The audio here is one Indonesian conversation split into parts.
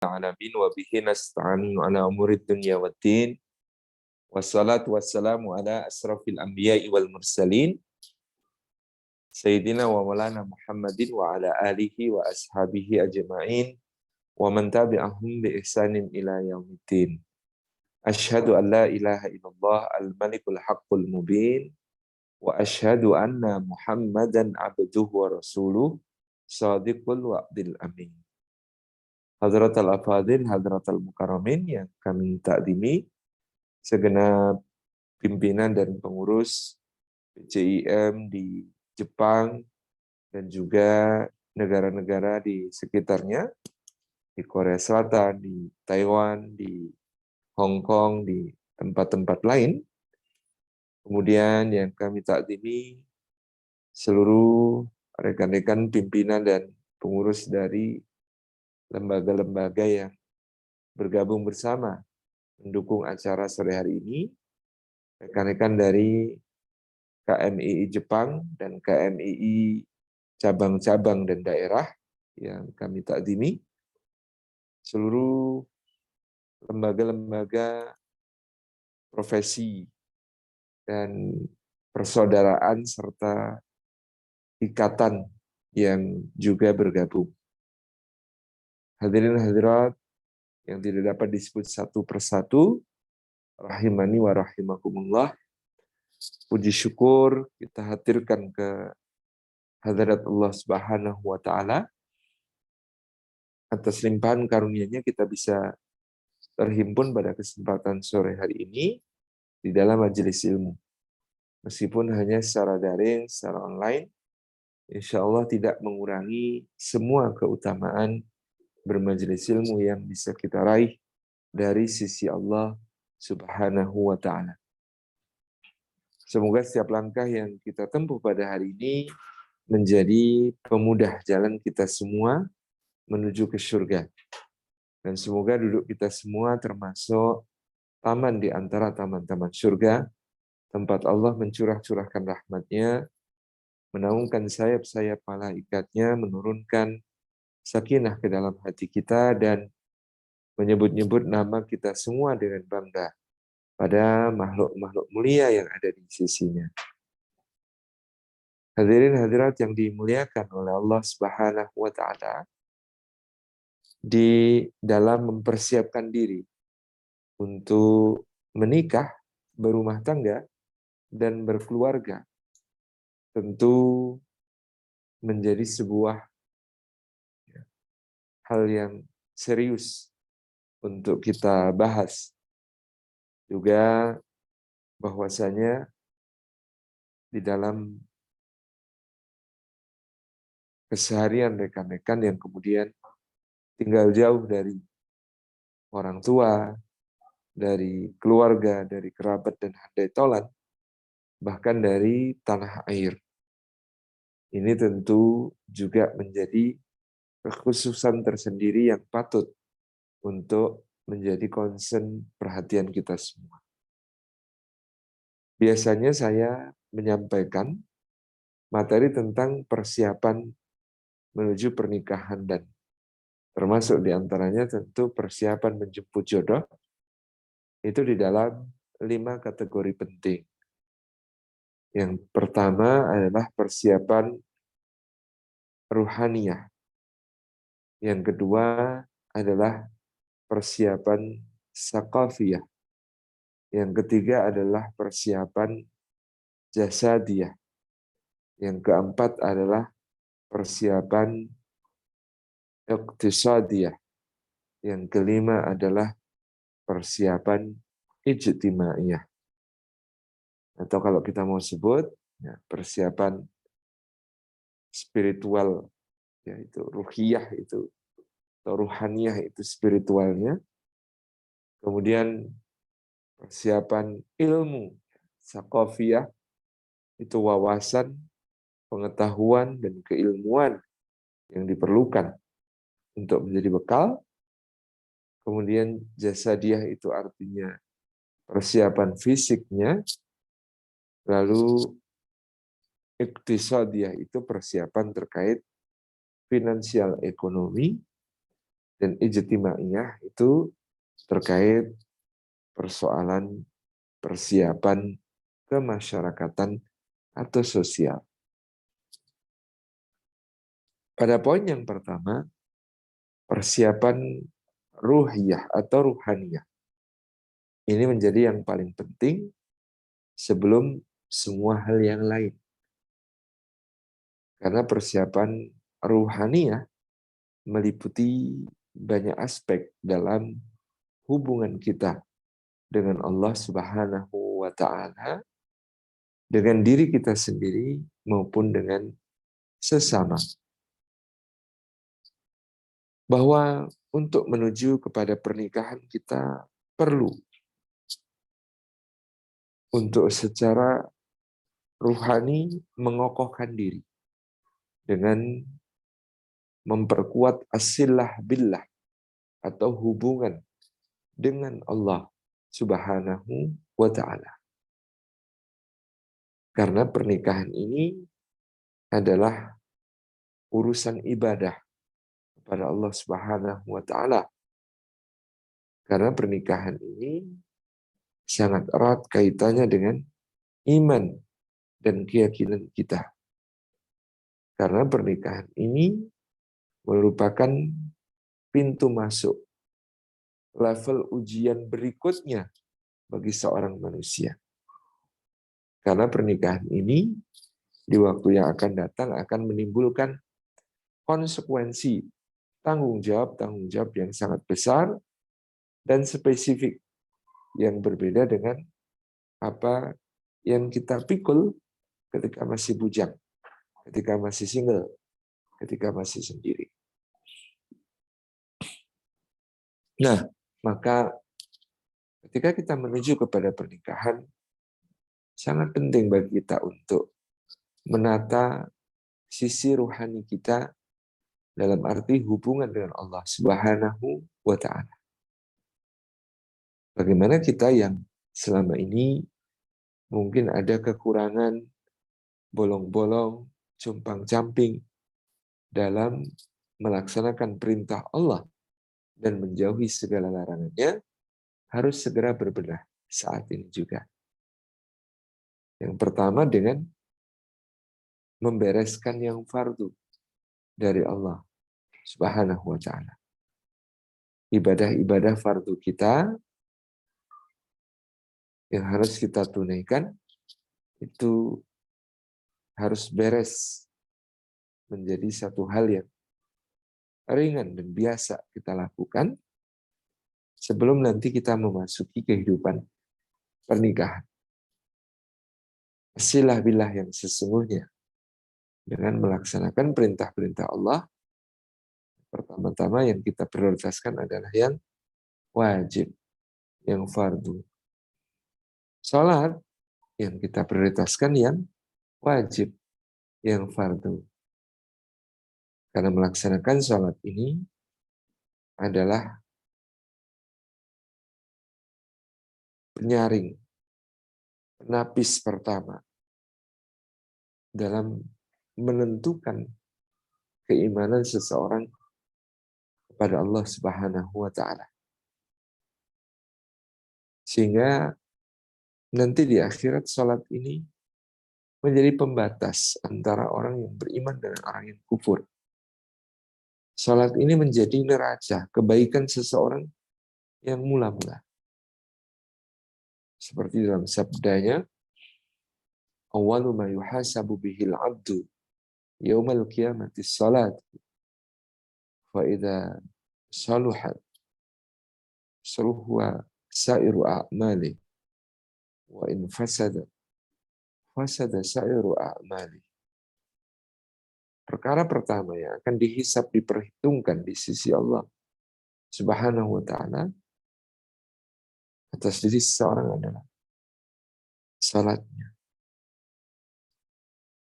alamin wa bihi nasta'inu ala umurid dunya waddin. Wassalatu wassalamu ala asrafil anbiya'i wal mursalin. Sayyidina wa maulana Muhammadin wa ala alihi wa ashabihi ajma'in. Wa man tabi'ahum bi ihsanin ila yaumiddin. Asyhadu an la ilaha illallah al-malikul haqqul mubin. Wa asyhadu anna Muhammadan abduhu wa rasuluh shadiqul wa'dil amin. Hadratal afadil, hadratal mukarramin yang kami takdimi, segenap pimpinan dan pengurus PCIM di Jepang dan juga negara-negara di sekitarnya, di Korea Selatan, di Taiwan, di Hong Kong, di tempat-tempat lain. Kemudian yang kami takdimi seluruh rekan-rekan pimpinan dan pengurus dari lembaga-lembaga yang bergabung bersama mendukung acara sore hari ini, rekan-rekan dari KMII Jepang dan KMII cabang-cabang dan daerah yang kami takdimi, seluruh lembaga-lembaga profesi dan persaudaraan serta ikatan yang juga bergabung. Hadirin hadirat yang tidak dapat disebut satu persatu, rahimani wa rahimakumullah, puji syukur kita hadirkan ke hadirat Allah Subhanahu wa taala atas limpahan karunia-Nya kita bisa terhimpun pada kesempatan sore hari ini di dalam majelis ilmu. Meskipun hanya secara daring, secara online, insya Allah tidak mengurangi semua keutamaan bermajelis ilmu yang bisa kita raih dari sisi Allah Subhanahu wa taala. Semoga setiap langkah yang kita tempuh pada hari ini menjadi pemudah jalan kita semua menuju ke surga. Dan semoga duduk kita semua termasuk taman di antara taman-taman surga, tempat Allah mencurah-curahkan rahmat-Nya, menaungkan sayap-sayap malaikatnya, menurunkan sakinah ke dalam hati kita, dan menyebut-nyebut nama kita semua dengan bangga pada makhluk-makhluk mulia yang ada di sisinya. Hadirin hadirat yang dimuliakan oleh Allah Subhanahu wa taala, di dalam mempersiapkan diri untuk menikah, berumah tangga, dan berkeluarga, tentu menjadi sebuah hal yang serius untuk kita bahas. Juga bahwasanya di dalam keseharian rekan-rekan yang kemudian tinggal jauh dari orang tua, dari keluarga, dari kerabat dan handai tolan, bahkan dari tanah air. Ini tentu juga menjadi kekhususan tersendiri yang patut untuk menjadi concern perhatian kita semua. Biasanya saya menyampaikan materi tentang persiapan menuju pernikahan, dan termasuk diantaranya tentu persiapan menjemput jodoh, itu di dalam 5 kategori penting. Yang pertama adalah persiapan ruhaniyah. Yang kedua adalah persiapan sakafiyah. Yang ketiga adalah persiapan jasadiyah. Yang keempat adalah persiapan iqtisadiyah. Yang kelima adalah persiapan ijtimaiyah. Atau kalau kita mau sebut, ya, persiapan spiritual, yaitu ruhiyah itu, atau ruhaniyah itu spiritualnya. Kemudian persiapan ilmu, sakofiyah, itu wawasan, pengetahuan, dan keilmuan yang diperlukan untuk menjadi bekal. Kemudian jasadiyah itu artinya persiapan fisiknya. Lalu iktisadiyah itu persiapan terkait finansial ekonomi. Dan ijtimaiyah itu terkait persoalan persiapan kemasyarakatan atau sosial. Pada poin yang pertama, persiapan ruhiyah atau ruhaniyah. Ini menjadi yang paling penting sebelum semua hal yang lain. Karena persiapan ruhaniyah meliputi banyak aspek dalam hubungan kita dengan Allah Subhanahu wa taala, dengan diri kita sendiri maupun dengan sesama. Bahwa untuk menuju kepada pernikahan kita perlu untuk secara ruhani mengokohkan diri dengan memperkuat as-silah billah atau hubungan dengan Allah Subhanahu wa taala. Karena pernikahan ini adalah urusan ibadah kepada Allah Subhanahu wa taala. Karena pernikahan ini sangat erat kaitannya dengan iman dan keyakinan kita. Karena pernikahan ini merupakan pintu masuk level ujian berikutnya bagi seorang manusia. Karena pernikahan ini di waktu yang akan datang akan menimbulkan konsekuensi tanggung jawab yang sangat besar dan spesifik yang berbeda dengan apa yang kita pikul ketika masih bujang, ketika masih single, ketika masih sendiri. Nah, maka ketika kita menuju kepada pernikahan, sangat penting bagi kita untuk menata sisi ruhani kita dalam arti hubungan dengan Allah Subhanahu wa taala. Bagaimana kita yang selama ini mungkin ada kekurangan, bolong-bolong, compang-camping dalam melaksanakan perintah Allah dan menjauhi segala larangannya, harus segera berbenah saat ini juga. Yang pertama dengan membereskan yang fardu dari Allah Subhanahu wa taala. Ibadah-ibadah fardu kita yang harus kita tunaikan itu harus beres menjadi satu hal yang ringan dan biasa kita lakukan sebelum nanti kita memasuki kehidupan pernikahan. Silah billah yang sesungguhnya dengan melaksanakan perintah-perintah Allah, pertama-tama yang kita prioritaskan adalah yang wajib, yang fardu. Salat yang kita prioritaskan yang wajib, yang fardu. Karena melaksanakan salat ini adalah penyaring, penapis pertama dalam menentukan keimanan seseorang kepada Allah Subhanahu wa taala. Sehingga nanti di akhirat salat ini menjadi pembatas antara orang yang beriman dengan orang yang kufur. Salat ini menjadi neraca kebaikan seseorang yang mula-mula. Seperti dalam sabdanya, "Awwalu ma yuhasabu bihil 'abdu yaumal qiyamati salat. Fa idza saluhat saluha sa'iru a'mali wa in fasada sa'iru a'mali." Perkara pertama yang akan dihisab, diperhitungkan di sisi Allah Subhanahu wa taala atas diri seseorang adalah salatnya.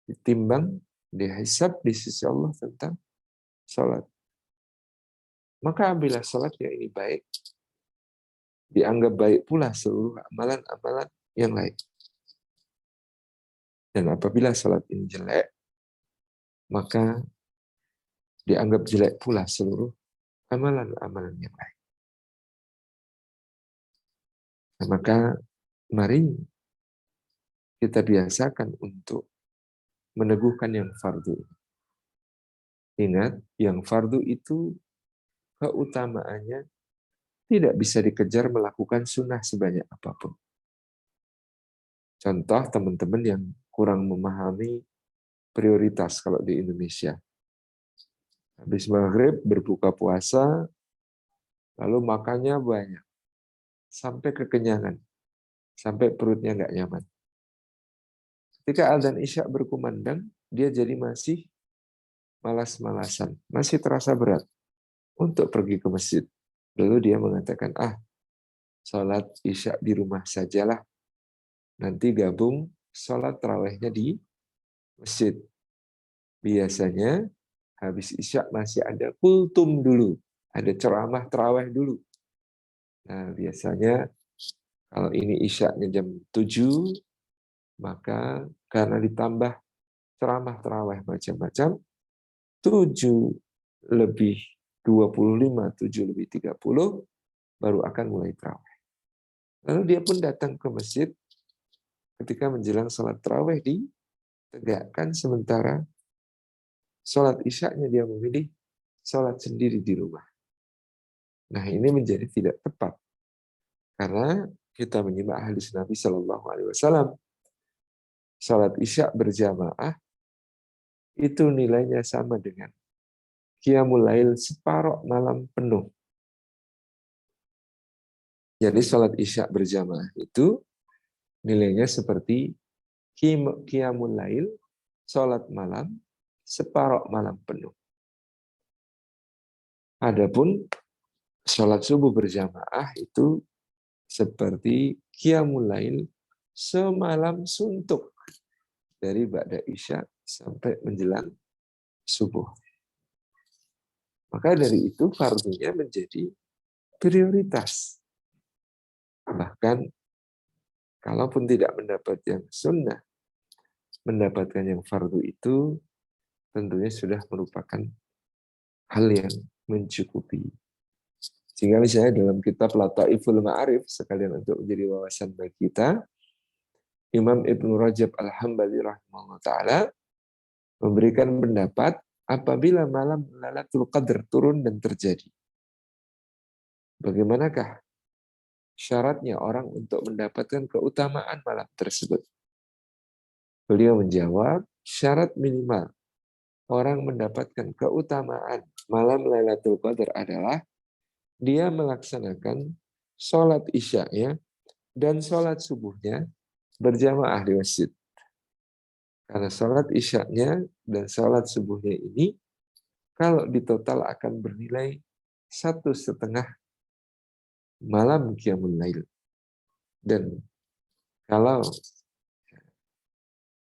Ditimbang, dihisab di sisi Allah tentang salat. Maka bila salatnya ini baik, dianggap baik pula seluruh amalan-amalan yang lain. Dan apabila salat ini jelek, maka dianggap jelek pula seluruh amalan-amalan yang lain. Nah, maka mari kita biasakan untuk meneguhkan yang fardu. Ingat, yang fardu itu keutamaannya tidak bisa dikejar melakukan sunnah sebanyak apapun. Contoh teman-teman yang kurang memahami prioritas kalau di Indonesia. Habis maghrib berbuka puasa, lalu makannya banyak, sampai kekenyangan, sampai perutnya nggak nyaman. Ketika adzan Isya berkumandang, dia jadi masih malas-malasan, masih terasa berat untuk pergi ke masjid. Lalu dia mengatakan, sholat Isya di rumah sajalah, nanti gabung sholat tarawihnya di masjid. Biasanya habis Isya masih ada kultum dulu, ada ceramah tarawih dulu. Nah, biasanya kalau ini Isya-nya jam 7, maka karena ditambah ceramah tarawih macam-macam, 7 lebih 25, 7 lebih 30, baru akan mulai tarawih. Lalu dia pun datang ke masjid ketika menjelang sholat tarawih ditegakkan, sementara sholat Isya-nya dia memilih sholat sendiri di rumah. Nah, ini menjadi tidak tepat. Karena kita menyimak hadis Nabi Shallallahu Alaihi Wasallam, sholat Isya berjamaah itu nilainya sama dengan qiyamul lail separuh malam penuh. Jadi sholat Isya berjamaah itu nilainya seperti qiyamul lail, sholat malam separuh malam penuh. Adapun sholat subuh berjamaah itu seperti qiyamul lail semalam suntuk dari ba'da Isya sampai menjelang subuh. Maka dari itu fardunya menjadi prioritas. Bahkan kalaupun tidak mendapat yang sunnah, mendapatkan yang fardu itu tentunya sudah merupakan hal yang mencukupi. Sehingga misalnya dalam kitab Lataiful Ma'arif, sekalian untuk menjadi wawasan bagi kita, Imam Ibnu Rajab Al-Hambali rahimahullah ta'ala memberikan pendapat apabila malam Lailatul Qadar turun dan terjadi. Bagaimanakah syaratnya orang untuk mendapatkan keutamaan malam tersebut? Beliau menjawab, syarat minimal orang mendapatkan keutamaan malam Lailatul Qadar adalah dia melaksanakan sholat Isya-nya dan sholat subuhnya berjamaah di masjid. Karena sholat Isya-nya dan sholat subuhnya ini kalau ditotal akan bernilai 1,5 malam qiyamul lail. Dan kalau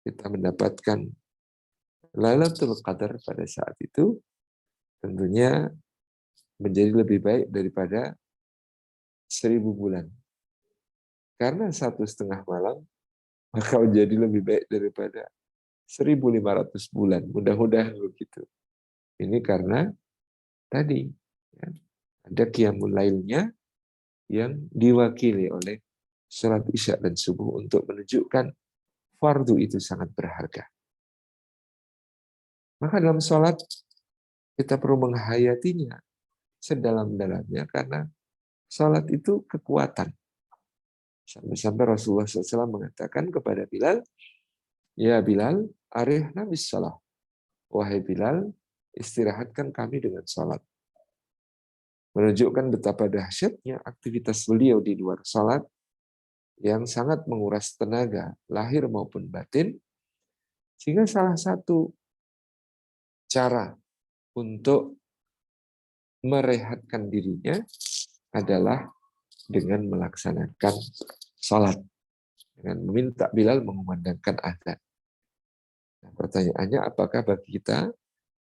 kita mendapatkan Lailatul Qadar pada saat itu, tentunya menjadi lebih baik daripada 1.000 bulan. Karena 1,5 malam, maka menjadi lebih baik daripada 1.500 bulan. Mudah-mudahan begitu. Ini karena tadi ya, ada qiyamul lailnya yang diwakili oleh sholat Isya dan subuh untuk menunjukkan fardu itu sangat berharga. Maka dalam sholat kita perlu menghayatinya sedalam-dalamnya karena sholat itu kekuatan. Sampai-sampai Rasulullah SAW mengatakan kepada Bilal, ya Bilal, arihna bis shalah. Wahai Bilal, istirahatkan kami dengan sholat. Menunjukkan betapa dahsyatnya aktivitas beliau di luar sholat yang sangat menguras tenaga, lahir maupun batin, sehingga salah satu cara untuk merehatkan dirinya adalah dengan melaksanakan sholat, dengan meminta Bilal mengumandangkan adzan. Nah, pertanyaannya, apakah bagi kita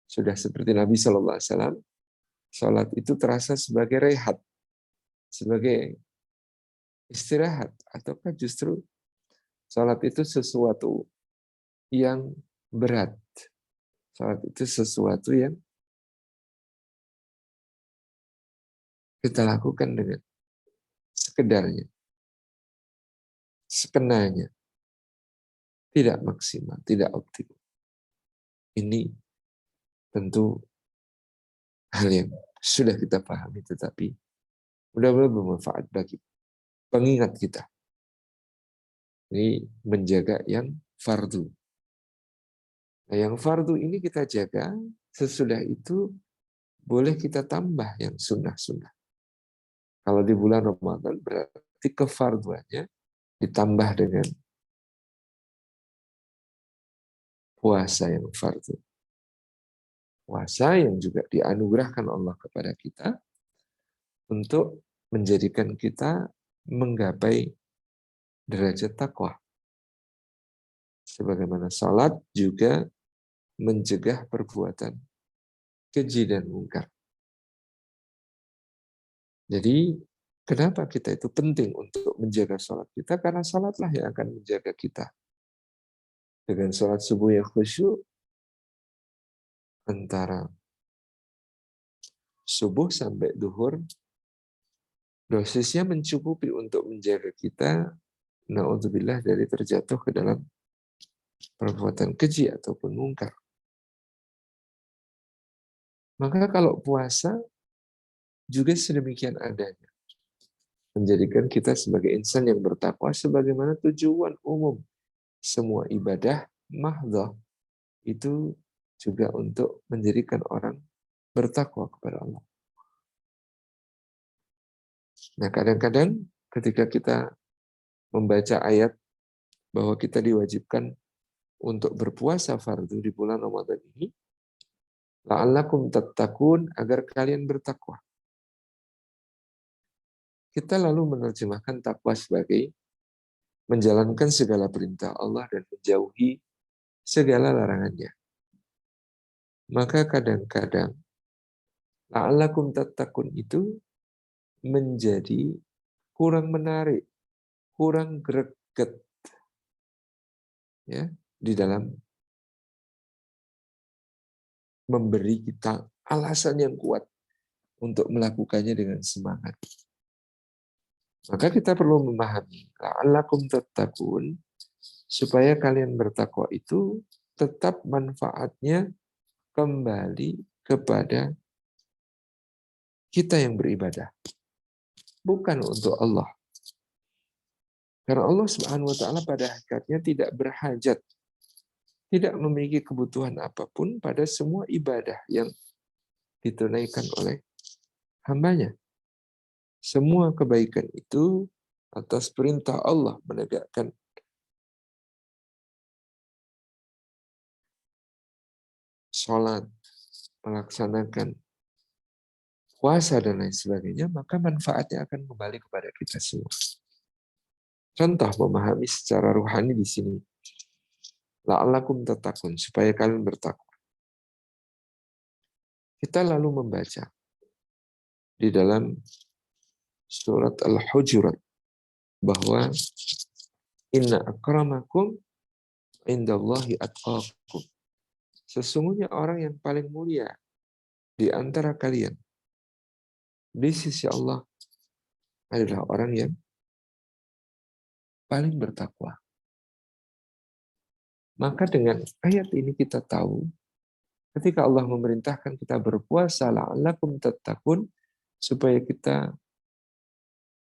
sudah seperti Nabi Shallallahu Alaihi Wasallam, sholat itu terasa sebagai rehat, sebagai istirahat, ataukah justru sholat itu sesuatu yang berat, sholat itu sesuatu yang kita lakukan dengan sekedarnya, sekenanya, tidak maksimal, tidak optimal. Ini tentu hal yang sudah kita pahami, tetapi mudah-mudahan bermanfaat bagi pengingat kita. Ini menjaga yang fardu. Nah, yang fardu ini kita jaga, sesudah itu boleh kita tambah yang sunnah-sunnah. Kalau di bulan Ramadan berarti kefarduannya ditambah dengan puasa yang fardu. Puasa yang juga dianugerahkan Allah kepada kita untuk menjadikan kita menggapai derajat takwa. Sebagaimana salat juga mencegah perbuatan keji dan mungkar. Jadi kenapa kita itu penting untuk menjaga salat kita? Karena salatlah yang akan menjaga kita. Dengan salat subuh yang khusyuk, antara subuh sampai duhur, dosisnya mencukupi untuk menjaga kita, na'udzubillah, dari terjatuh ke dalam perbuatan keji ataupun mungkar. Maka kalau puasa juga sedemikian adanya. Menjadikan kita sebagai insan yang bertakwa sebagaimana tujuan umum semua ibadah mahdhah itu juga untuk menjadikan orang bertakwa kepada Allah. Nah, kadang-kadang ketika kita membaca ayat bahwa kita diwajibkan untuk berpuasa fardu di bulan Ramadan ini, la'allakum tattaqun, agar kalian bertakwa. Kita lalu menerjemahkan takwa sebagai menjalankan segala perintah Allah dan menjauhi segala larangannya. Maka kadang-kadang la'allakum tattaqun itu menjadi kurang menarik, kurang greget ya di dalam memberi kita alasan yang kuat untuk melakukannya dengan semangat. Maka kita perlu memahami la'allakum tattaqun, supaya kalian bertakwa itu tetap manfaatnya kembali kepada kita yang beribadah, bukan untuk Allah. Karena Allah Subhanahu wa taala pada hakikatnya tidak berhajat, tidak memiliki kebutuhan apapun pada semua ibadah yang ditunaikan oleh hambanya. Semua kebaikan itu atas perintah Allah menegakkan sholat, melaksanakan puasa dan lain sebagainya, maka manfaatnya akan kembali kepada kita semua. Contoh memahami secara ruhani di sini. La'allakum tattaqun, supaya kalian bertakwa. Kita lalu membaca di dalam surat Al-Hujurat bahwa inna akramakum indallahi atqakum. Sesungguhnya orang yang paling mulia di antara kalian di sisi Allah adalah orang yang paling bertakwa. Maka dengan ayat ini kita tahu ketika Allah memerintahkan kita berpuasa la'allakum tattaqun, supaya kita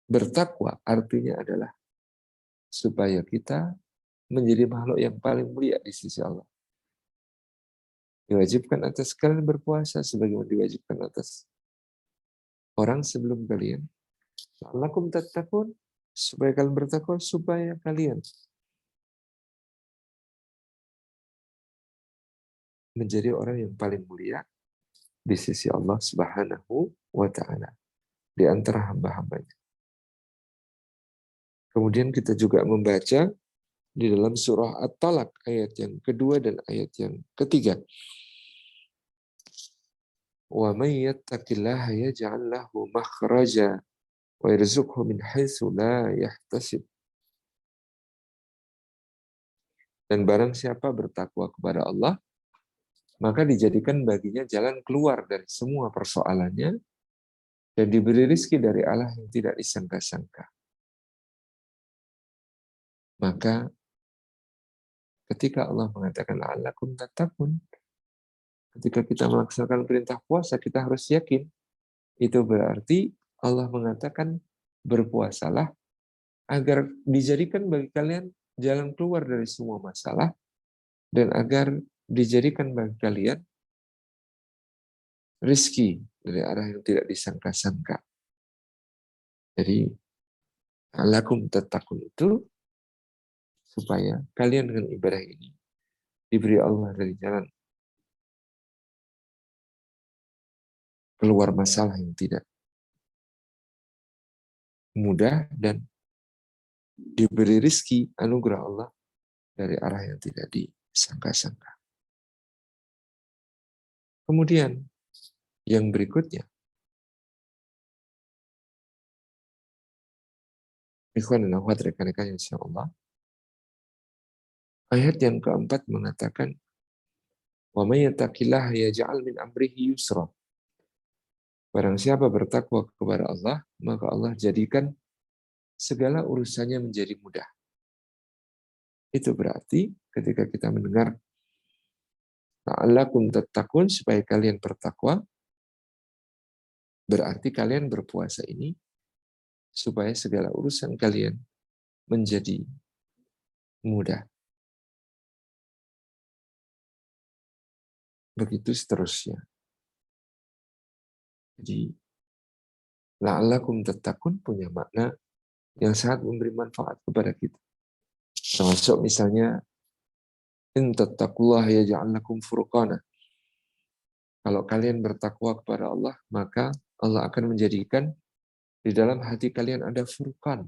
bertakwa, artinya adalah supaya kita menjadi makhluk yang paling mulia di sisi Allah. Diwajibkan atas kalian berpuasa sebagaimana diwajibkan atas orang sebelum kalian. La'allakum tattaqun, supaya kalian bertakwa, supaya kalian menjadi orang yang paling mulia di sisi Allah Subhanahu wa taala di antara hamba-hambanya. Kemudian kita juga membaca di dalam surah At-Talaq ayat yang kedua dan ayat yang ketiga. Wa may yattaqillaha yaj'al lahu makhraja wa yarzuqhu min haitsu la yahtasib. Dan barang siapa bertakwa kepada Allah, maka dijadikan baginya jalan keluar dari semua persoalannya, dan diberi rizki dari Allah yang tidak disangka-sangka. Maka ketika Allah mengatakan la'allakum tattaqun, ketika kita melaksanakan perintah puasa, kita harus yakin itu berarti Allah mengatakan berpuasalah agar dijadikan bagi kalian jalan keluar dari semua masalah dan agar dijadikan bagi kalian rizki dari arah yang tidak disangka-sangka. Jadi alakum tattaqun itu supaya kalian dengan ibadah ini diberi Allah dari jalan keluar masalah yang tidak mudah dan diberi rizki anugerah Allah dari arah yang tidak disangka-sangka. Kemudian yang berikutnya, ikhwan dan akhwat rekan-rekan insyaallah, ayat yang keempat mengatakan, "Wa may yattaqillaha yaj'al min amrihi yusra." Barang siapa bertakwa kepada Allah, maka Allah jadikan segala urusannya menjadi mudah. Itu berarti ketika kita mendengar la'allakum tattaqun, supaya kalian bertakwa, berarti kalian berpuasa ini supaya segala urusan kalian menjadi mudah. Begitu seterusnya. Jadi la'allakum tattaqun punya makna yang sangat memberi manfaat kepada kita. Termasuk misalnya in tattaqullaha yaj'al lakum furqana. Kalau kalian bertakwa kepada Allah, maka Allah akan menjadikan di dalam hati kalian ada furqan,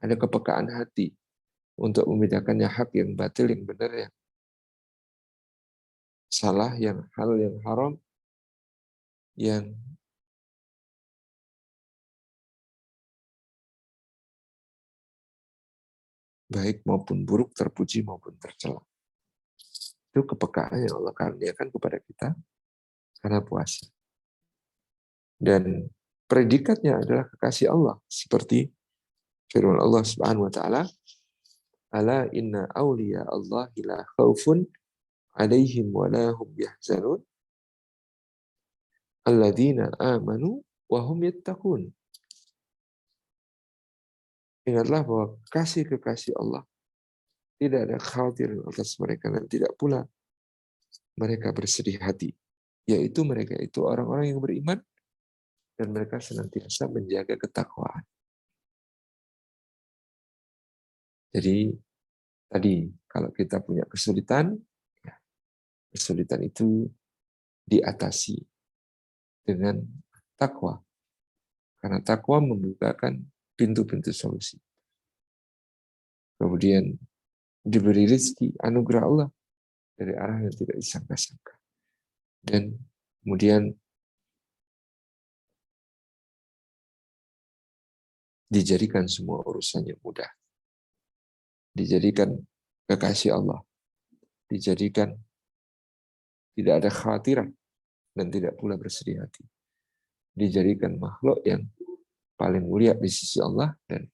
ada kepekaan hati untuk membedakan yang hak, yang batil, yang benar, yang salah, yang halal, yang haram, yang baik maupun buruk, terpuji maupun tercela. Itu kepekaan yang Allah karuniakan kepada kita karena puasa. Dan predikatnya adalah kekasih Allah, seperti firman Allah Subhanahu wa taala, "Ala inna awliya Allahi la khaufun 'alaihim wa la hum yahzanun, alladzina amanu wa hum yattaqun." Ingatlah bahwa kekasih Allah tidak ada khawatir atas mereka dan tidak pula mereka bersedih hati, yaitu mereka itu orang-orang yang beriman dan mereka senantiasa menjaga ketakwaan. Jadi tadi kalau kita punya kesulitan, ya, kesulitan itu diatasi dengan takwa. Karena takwa membukakan pintu-pintu solusi. Kemudian diberi rezeki, anugerah Allah dari arah yang tidak disangka-sangka. Dan kemudian dijadikan semua urusannya mudah. Dijadikan kekasih Allah. Dijadikan tidak ada khawatiran dan tidak pula bersedih hati. Dijadikan makhluk yang paling mulia di sisi Allah dan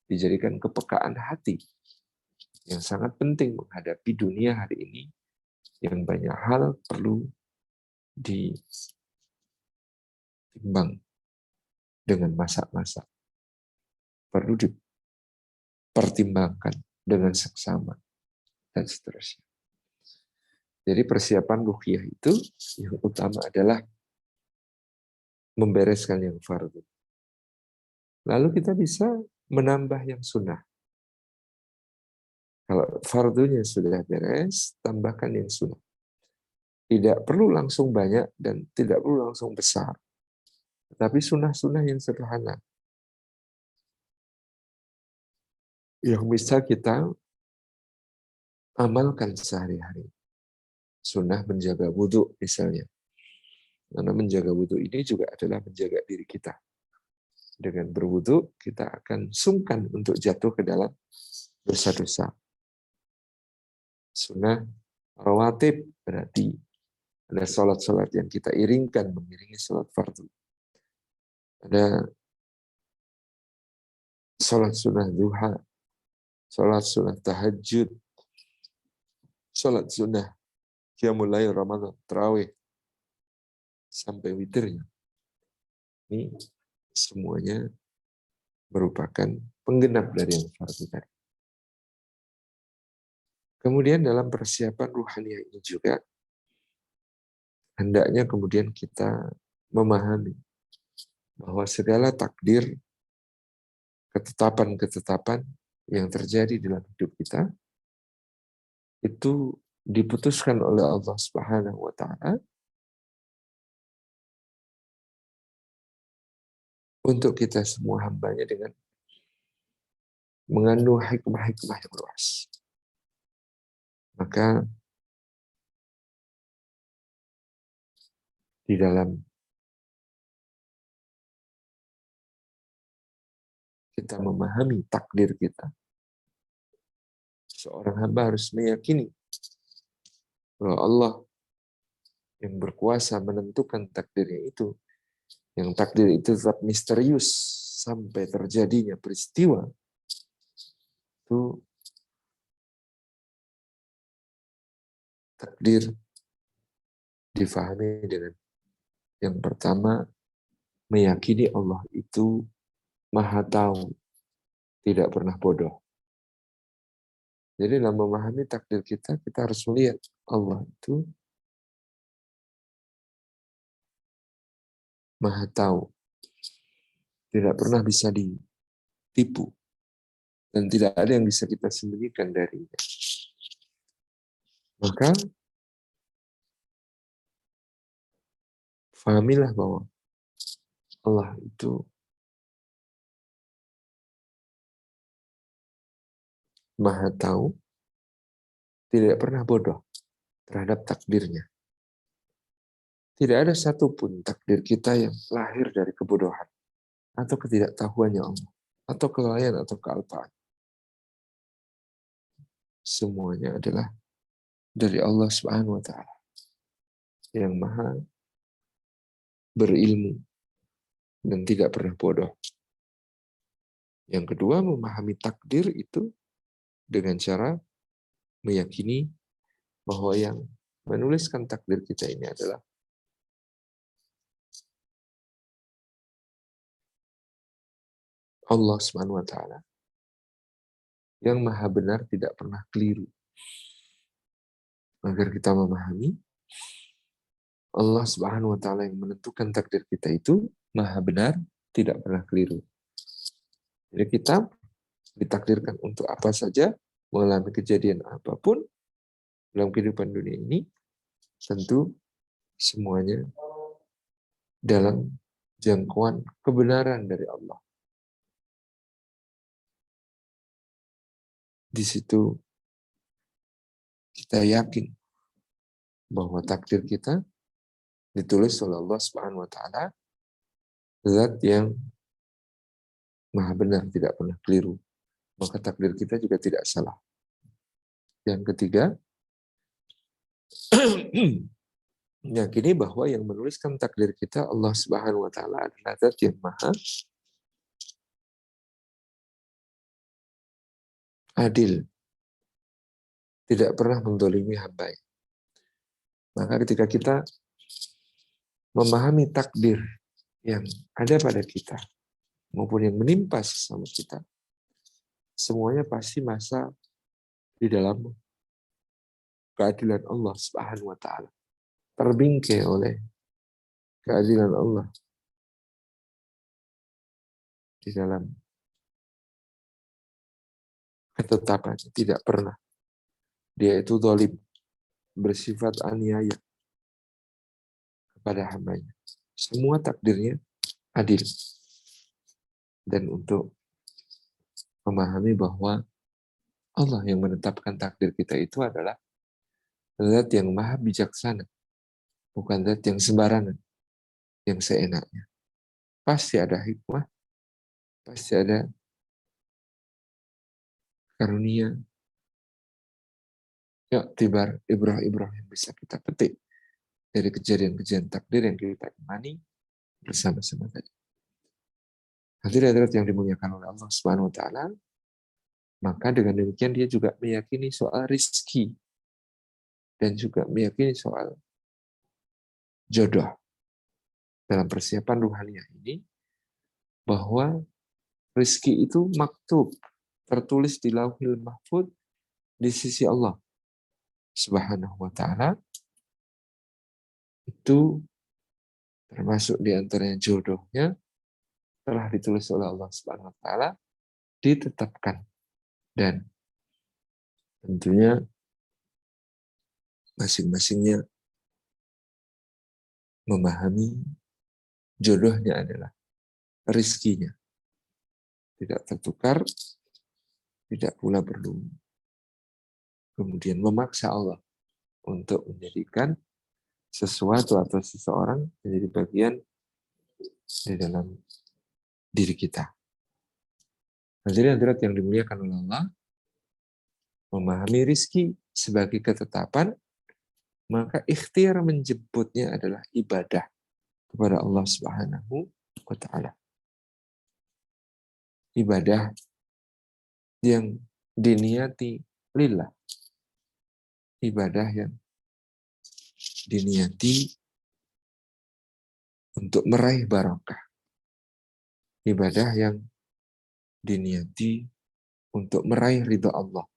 dijadikan kepekaan hati yang sangat penting menghadapi dunia hari ini yang banyak hal perlu ditimbang dengan masak-masak, perlu dipertimbangkan dengan seksama dan seterusnya. Jadi persiapan ruqyah itu yang utama adalah membereskan yang fardu. Lalu kita bisa menambah yang sunnah. Kalau fardunya sudah beres, tambahkan yang sunnah. Tidak perlu langsung banyak dan tidak perlu langsung besar. Tapi sunnah-sunnah yang sederhana. Yang bisa kita amalkan sehari-hari. Sunnah menjaga wudhu misalnya. Karena menjaga wudhu ini juga adalah menjaga diri kita. Dengan berwudhu, kita akan sungkan untuk jatuh ke dalam dosa-dosa. Sunnah rawatib berarti ada sholat-sholat yang kita iringkan mengiringi sholat fardu. ada sholat sunnah duha, sholat sunnah tahajud, sholat sunnah qiyamul lail Ramadan, tarawih, sampai witirnya. Ini semuanya merupakan penggenap dari yang fardu tadi. Kemudian dalam persiapan ruhaniyah ini juga, hendaknya kemudian kita memahami bahwa segala takdir, ketetapan-ketetapan yang terjadi dalam hidup kita, itu diputuskan oleh Allah Subhanahu wa Ta'ala untuk kita semua hambanya dengan mengandung hikmah-hikmah yang luas. Maka di dalam kita memahami takdir kita, seorang hamba harus meyakini bahwa Allah yang berkuasa menentukan takdirnya itu, yang takdir itu tetap misterius sampai terjadinya peristiwa, itu takdir difahami dengan yang pertama, meyakini Allah itu maha tahu, tidak pernah bodoh. Jadi dalam memahami takdir kita, kita harus melihat Allah itu maha tahu, tidak pernah bisa ditipu, dan tidak ada yang bisa kita sembunyikan darinya. Maka fahamilah bahwa Allah itu maha tahu, tidak pernah bodoh terhadap takdirnya. Tidak ada satupun takdir kita yang lahir dari kebodohan atau ketidaktahuannya Allah, atau kelalaian atau kealpaan. Semuanya adalah dari Allah Subhanahu wa Ta'ala yang maha berilmu dan tidak pernah bodoh. Yang kedua, memahami takdir itu dengan cara meyakini bahwa yang menuliskan takdir kita ini adalah Allah Subhanahu wa Ta'ala yang maha benar, tidak pernah keliru. Agar kita memahami Allah Subhanahu wa Ta'ala yang menentukan takdir kita itu maha benar, tidak pernah keliru. Jadi kita ditakdirkan untuk apa saja, mengalami kejadian apapun dalam kehidupan dunia ini, tentu semuanya dalam jangkauan kebenaran dari Allah. Di situ kita yakin bahwa takdir kita ditulis oleh Allah Subhanahu wa Ta'ala, zat yang maha benar, tidak pernah keliru. Maka takdir kita juga tidak salah. Yang ketiga, yakini bahwa yang menuliskan takdir kita Allah Subhanahu wa Ta'ala adalah zat yang maha adil, tidak pernah mendolimi hamba. Maka ketika kita memahami takdir yang ada pada kita maupun yang menimpa sesama kita, semuanya pasti masa di dalam keadilan Allah Subhanahu wa Ta'ala, terbingkai oleh keadilan Allah di dalam ketetapannya. Tidak pernah dia itu zalim, bersifat aniaya kepada hambanya. Semua takdirnya adil. Dan untuk memahami bahwa Allah yang menetapkan takdir kita itu adalah zat yang maha bijaksana, bukan zat yang sembarangan, yang seenaknya. Pasti ada hikmah, pasti ada karunia, ya, tibar ibrah-ibrah yang bisa kita petik dari kejadian-kejadian takdir yang kita imani bersama-sama tadi. Hadirin yang dimuliakan oleh Allah Subhanahu wa taala, maka dengan demikian dia juga meyakini soal rizki dan juga meyakini soal jodoh. Dalam persiapan ruhaniah ini, bahwa rizki itu maktub, tertulis di Lauhil Mahfuz di sisi Allah Subhanahu wa taala, itu termasuk di antaranya jodohnya telah ditulis oleh Allah Subhanahu wa taala, ditetapkan, dan tentunya masing-masingnya memahami jodohnya adalah rizkinya, tidak tertukar, tidak pula perlu kemudian memaksa Allah untuk menjadikan sesuatu atau seseorang menjadi bagian di dalam diri kita. Hadirin hadirat yang dimuliakan oleh Allah, memahami rizki sebagai ketetapan, maka ikhtiar menjemputnya adalah ibadah kepada Allah Subhanahu wa taala. Ibadah yang diniati lillah. Ibadah yang diniati untuk meraih barokah. Ibadah yang diniati untuk meraih ridha Allah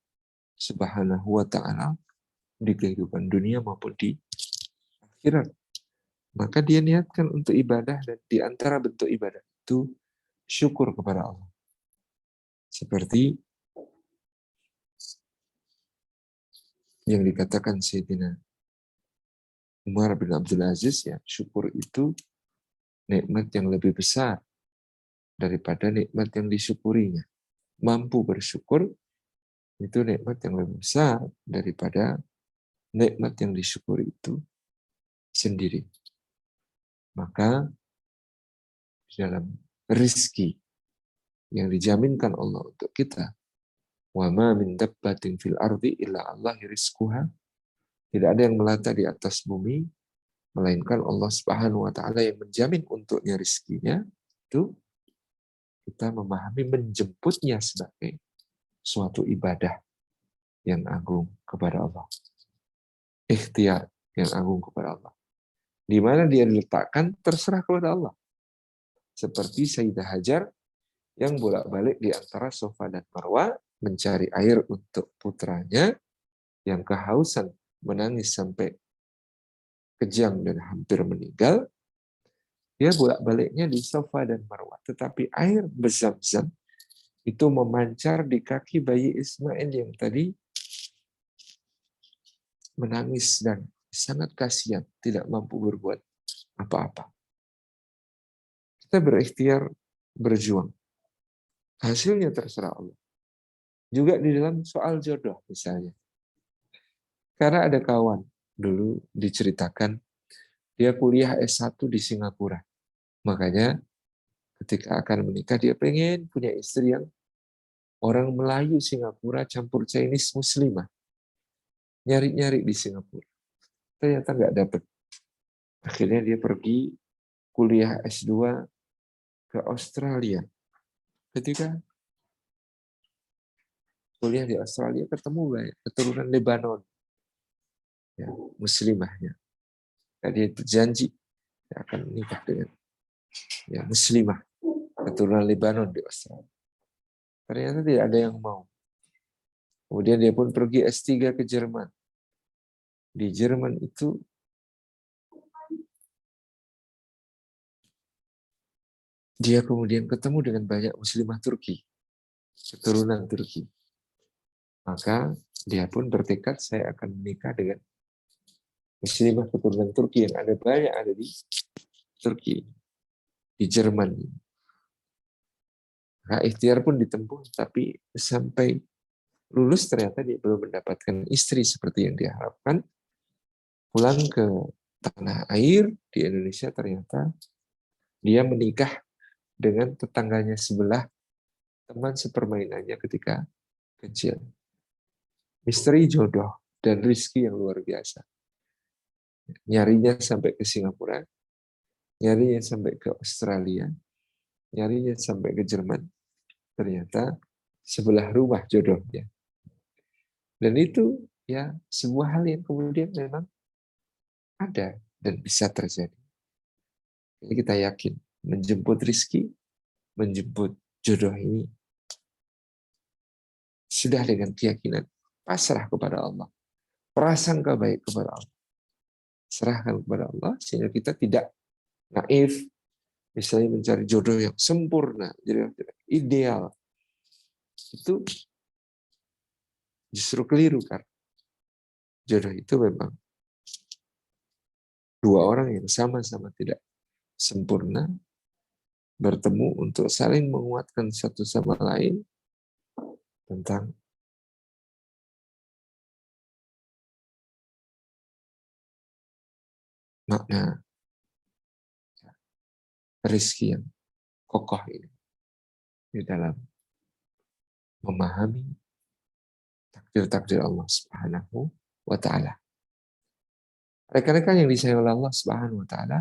Subhanahu wa taala di kehidupan dunia maupun di akhirat. Maka dia niatkan untuk ibadah, dan di antara bentuk ibadah itu syukur kepada Allah. Seperti yang dikatakan Sayyidina Umar bin Abdul Aziz, ya, syukur itu nikmat yang lebih besar daripada nikmat yang disyukurinya. Mampu bersyukur itu nikmat yang lebih besar daripada nikmat yang disyukuri itu sendiri. Maka di dalam rizki yang dijaminkan Allah untuk kita, wa ma min dabbatin fil ardi illa Allahi rizquha, tidak ada yang melata di atas bumi melainkan Allah Subhanahu wa taala yang menjamin untuknya rizkinya. Itu kita memahami menjemputnya sebagai suatu ibadah yang agung kepada Allah. Ikhtiar yang agung kepada Allah. Di mana dia diletakkan terserah kepada Allah. Seperti Sayyidah Hajar yang bolak-balik di antara Safa dan Marwa mencari air untuk putranya yang kehausan, menangis sampai kejang dan hampir meninggal. Dia bolak-baliknya di Safa dan Marwa. Tetapi air Zam-Zam itu memancar di kaki bayi Ismail yang tadi menangis dan sangat kasihan, tidak mampu berbuat apa-apa. Kita berikhtiar, berjuang. Hasilnya terserah Allah. Juga di dalam soal jodoh misalnya. Karena ada kawan dulu diceritakan, dia kuliah S1 di Singapura. Makanya ketika akan menikah, dia pengen punya istri yang orang Melayu Singapura campur Chinese Muslimah. Nyari-nyari di Singapura. Ternyata nggak dapet. Akhirnya dia pergi kuliah S2 ke Australia. Ketika kuliah di Australia, ketemu banyak keturunan Lebanon, ya, Muslimahnya. Dan dia berjanji akan menikah dengan, ya, Muslimah keturunan Lebanon di Australia. Ternyata tidak ada yang mau. Kemudian dia pun pergi S3 ke Jerman. Di Jerman itu dia kemudian ketemu dengan banyak muslimah Turki, keturunan Turki. Maka dia pun bertekad, saya akan menikah dengan muslimah keturunan Turki yang ada banyak ada di Turki, di Jerman. Nah, ikhtiar pun ditempuh, tapi sampai lulus ternyata dia belum mendapatkan istri seperti yang diharapkan. Pulang ke tanah air di Indonesia, ternyata dia menikah dengan tetangganya sebelah, teman sepermainannya ketika kecil. Misteri jodoh dan rizki yang luar biasa. Nyarinya sampai ke Singapura, nyarinya sampai ke Australia, nyarinya sampai ke Jerman, ternyata sebelah rumah jodohnya. Dan itu ya sebuah hal yang kemudian memang ada dan bisa terjadi. Jadi kita yakin menjemput rizki, menjemput jodoh ini sudah dengan keyakinan pasrah kepada Allah, prasangka baik kepada Allah, serahkan kepada Allah sehingga kita tidak naif, misalnya mencari jodoh yang sempurna, jodoh yang ideal, itu justru keliru karena jodoh itu memang dua orang yang sama-sama tidak sempurna bertemu untuk saling menguatkan satu sama lain tentang makna rezeki yang kokoh ini di dalam memahami takdir-takdir Allah Subhanahu wa taala. Rekan-rekan yang disayang oleh Allah Subhanahu wa taala,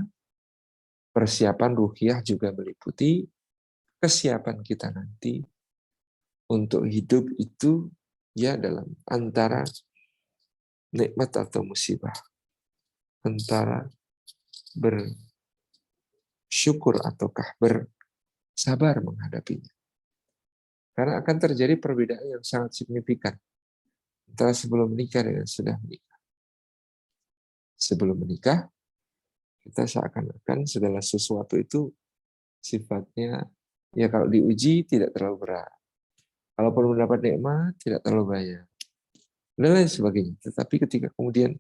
persiapan ruhiyah juga meliputi kesiapan kita nanti untuk hidup itu ya dalam antara nikmat atau musibah, antara bersyukur ataukah bersabar menghadapinya. Karena akan terjadi perbedaan yang sangat signifikan antara sebelum menikah dengan sudah menikah. Sebelum menikah, kita seakan-akan segala sesuatu itu sifatnya, ya kalau diuji tidak terlalu berat. Kalaupun mendapat nikmat, tidak terlalu banyak. Dan lain sebagainya. Tetapi ketika kemudian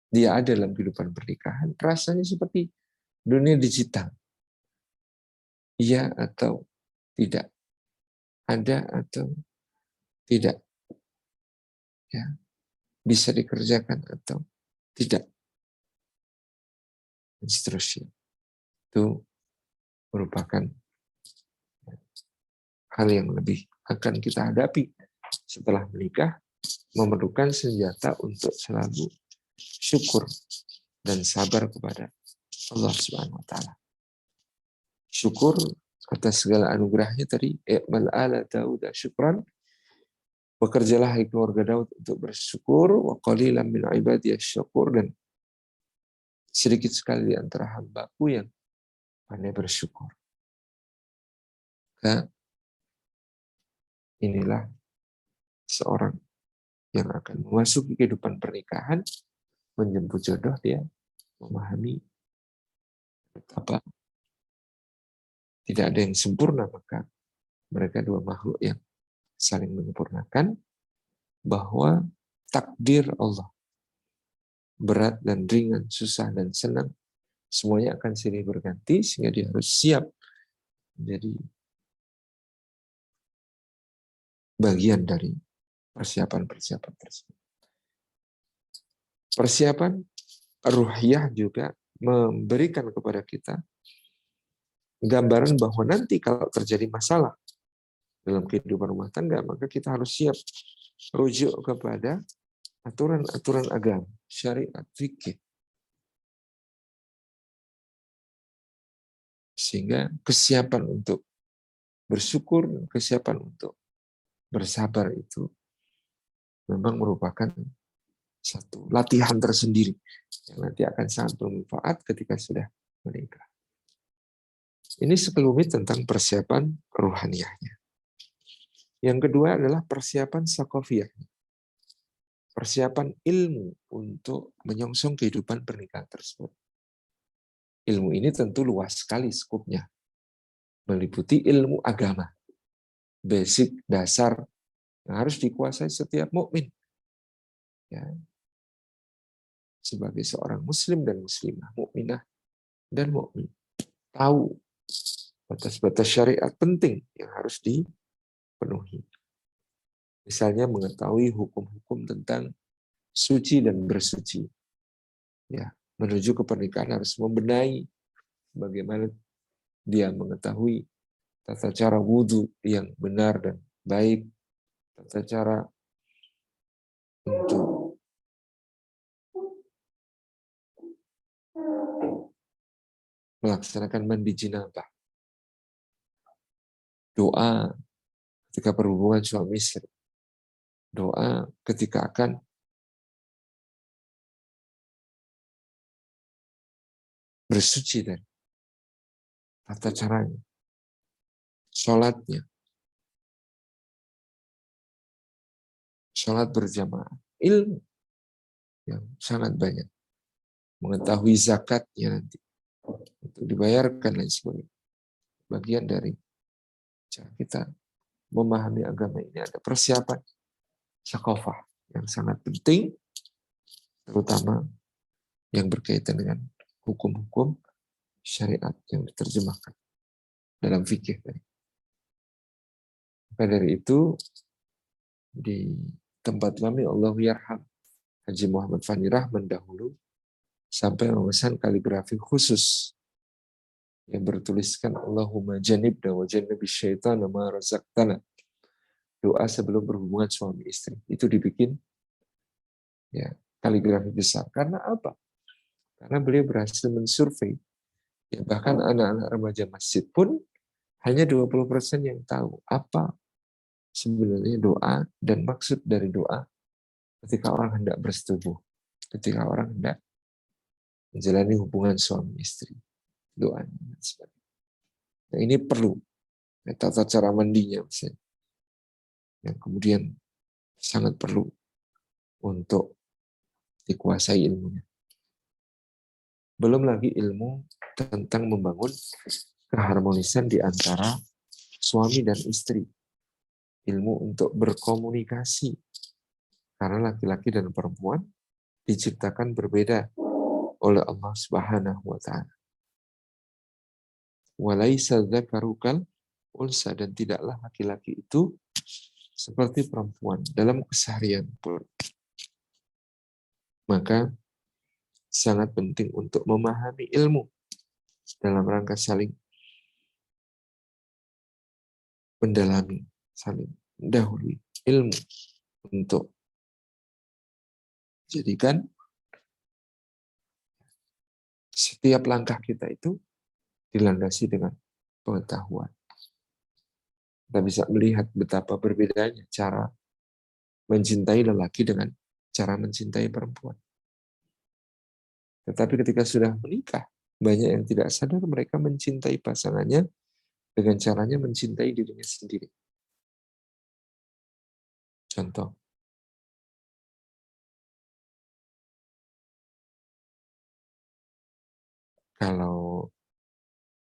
dia ada dalam kehidupan pernikahan, rasanya seperti dunia digital. Iya atau tidak. Ada atau tidak. Ya, bisa dikerjakan atau tidak. Dan seterusnya. Itu merupakan hal yang lebih akan kita hadapi setelah menikah, memerlukan senjata untuk selalu syukur dan sabar kepada Allah Subhanahu wa taala. Syukur atas segala anugerahnya tadi, i'mal ala Daud syukran, bekerjalah hai keluarga Daud untuk bersyukur, wa qalilan min ibadiyas syakur, dan sedikit sekali di antara hambaku yang pandai bersyukur. Maka inilah seorang yang akan memasuki kehidupan pernikahan, menjemput jodoh, dia memahami betapa tidak ada yang sempurna, maka mereka dua makhluk yang saling menyempurnakan, bahwa takdir Allah berat dan ringan, susah dan senang, semuanya akan silih berganti, sehingga dia harus siap menjadi bagian dari persiapan-persiapan tersebut. Persiapan ruhiyah juga memberikan kepada kita gambaran bahwa nanti kalau terjadi masalah dalam kehidupan rumah tangga, maka kita harus siap rujuk kepada aturan-aturan agama, syariat, fikih. Sehingga kesiapan untuk bersyukur, kesiapan untuk bersabar itu memang merupakan satu latihan tersendiri yang nanti akan sangat bermanfaat ketika sudah menikah. Ini sekelumit tentang persiapan ruhaniyahnya. Yang kedua adalah persiapan sakofiyahnya. Persiapan ilmu untuk menyongsong kehidupan pernikahan tersebut. Ilmu ini tentu luas sekali skupnya. Meliputi ilmu agama. Basic, dasar, yang harus dikuasai setiap mukmin. Ya. Sebagai seorang muslim dan muslimah, mukminah dan mukmin. Tahu batas-batas syariat penting yang harus dipenuhi. Misalnya mengetahui hukum-hukum tentang suci dan bersuci. Ya, menuju ke pernikahan harus membenahi bagaimana dia mengetahui tata cara wudhu yang benar dan baik, tata cara untuk melaksanakan mandi jinabah, doa ketika berhubungan suami istri, doa ketika akan bersuci dan tata caranya, sholatnya, sholat berjamaah, ilmu yang sangat banyak, mengetahui zakatnya nanti untuk dibayarkan dan sebagainya. Bagian dari cara kita memahami agama ini ada persiapan syakofah yang sangat penting, terutama yang berkaitan dengan hukum-hukum syariat yang diterjemahkan dalam fikih tadi. Maka dari itu di tempat kami Allahu Yarham Haji Muhammad Fani Rahman dahulu sampai memesan kaligrafi khusus yang bertuliskan Allahumma janibna wa janibis syaitana ma razaqtana. Doa sebelum berhubungan suami istri. Itu dibikin ya kaligrafi besar. Karena apa? Karena beliau berhasil mensurvei ya, bahkan anak-anak remaja masjid pun hanya 20% yang tahu apa sebenarnya doa dan maksud dari doa ketika orang hendak bersetubuh, ketika orang hendak menjalani hubungan suami istri, doanya dan sebagainya. Nah, ini perlu tata cara mandinya misalnya, yang kemudian sangat perlu untuk dikuasai ilmunya. Belum lagi ilmu tentang membangun keharmonisan di antara suami dan istri. Ilmu untuk berkomunikasi. Karena laki-laki dan perempuan diciptakan berbeda oleh Allah Subhanahu wa taala. Walaisa dzakaru kal unsa, dan tidaklah laki-laki itu seperti perempuan dalam keseharian pun. Maka sangat penting untuk memahami ilmu dalam rangka saling mendalami, saling mendahului ilmu untuk jadikan setiap langkah kita itu dilandasi dengan pengetahuan. Kita bisa melihat betapa berbedanya cara mencintai lelaki dengan cara mencintai perempuan. Tetapi ketika sudah menikah, banyak yang tidak sadar mereka mencintai pasangannya dengan caranya mencintai dirinya sendiri. Contoh, kalau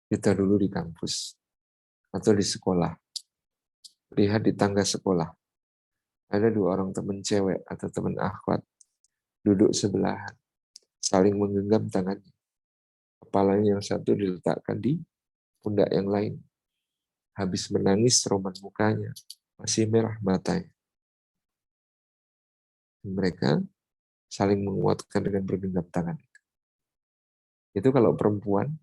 kita dulu di kampus atau di sekolah, lihat di tangga sekolah, ada dua orang teman cewek atau teman akhwat duduk sebelahan, saling menggenggam tangannya. Kepalanya yang satu diletakkan di pundak yang lain. Habis menangis, roman mukanya masih merah matanya. Mereka saling menguatkan dengan bergenggam tangan. Itu kalau perempuan,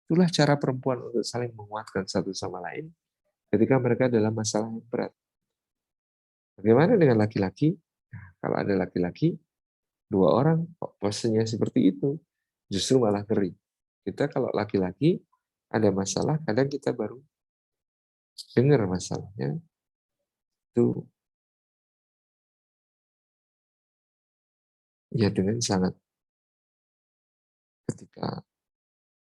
itulah cara perempuan untuk saling menguatkan satu sama lain ketika mereka dalam masalah yang berat. Bagaimana dengan laki-laki? Nah, kalau ada laki-laki, dua orang kok posisinya seperti itu, justru malah ngeri. Kita kalau laki-laki ada masalah, kadang kita baru dengar masalahnya, itu ya dengan sangat, ketika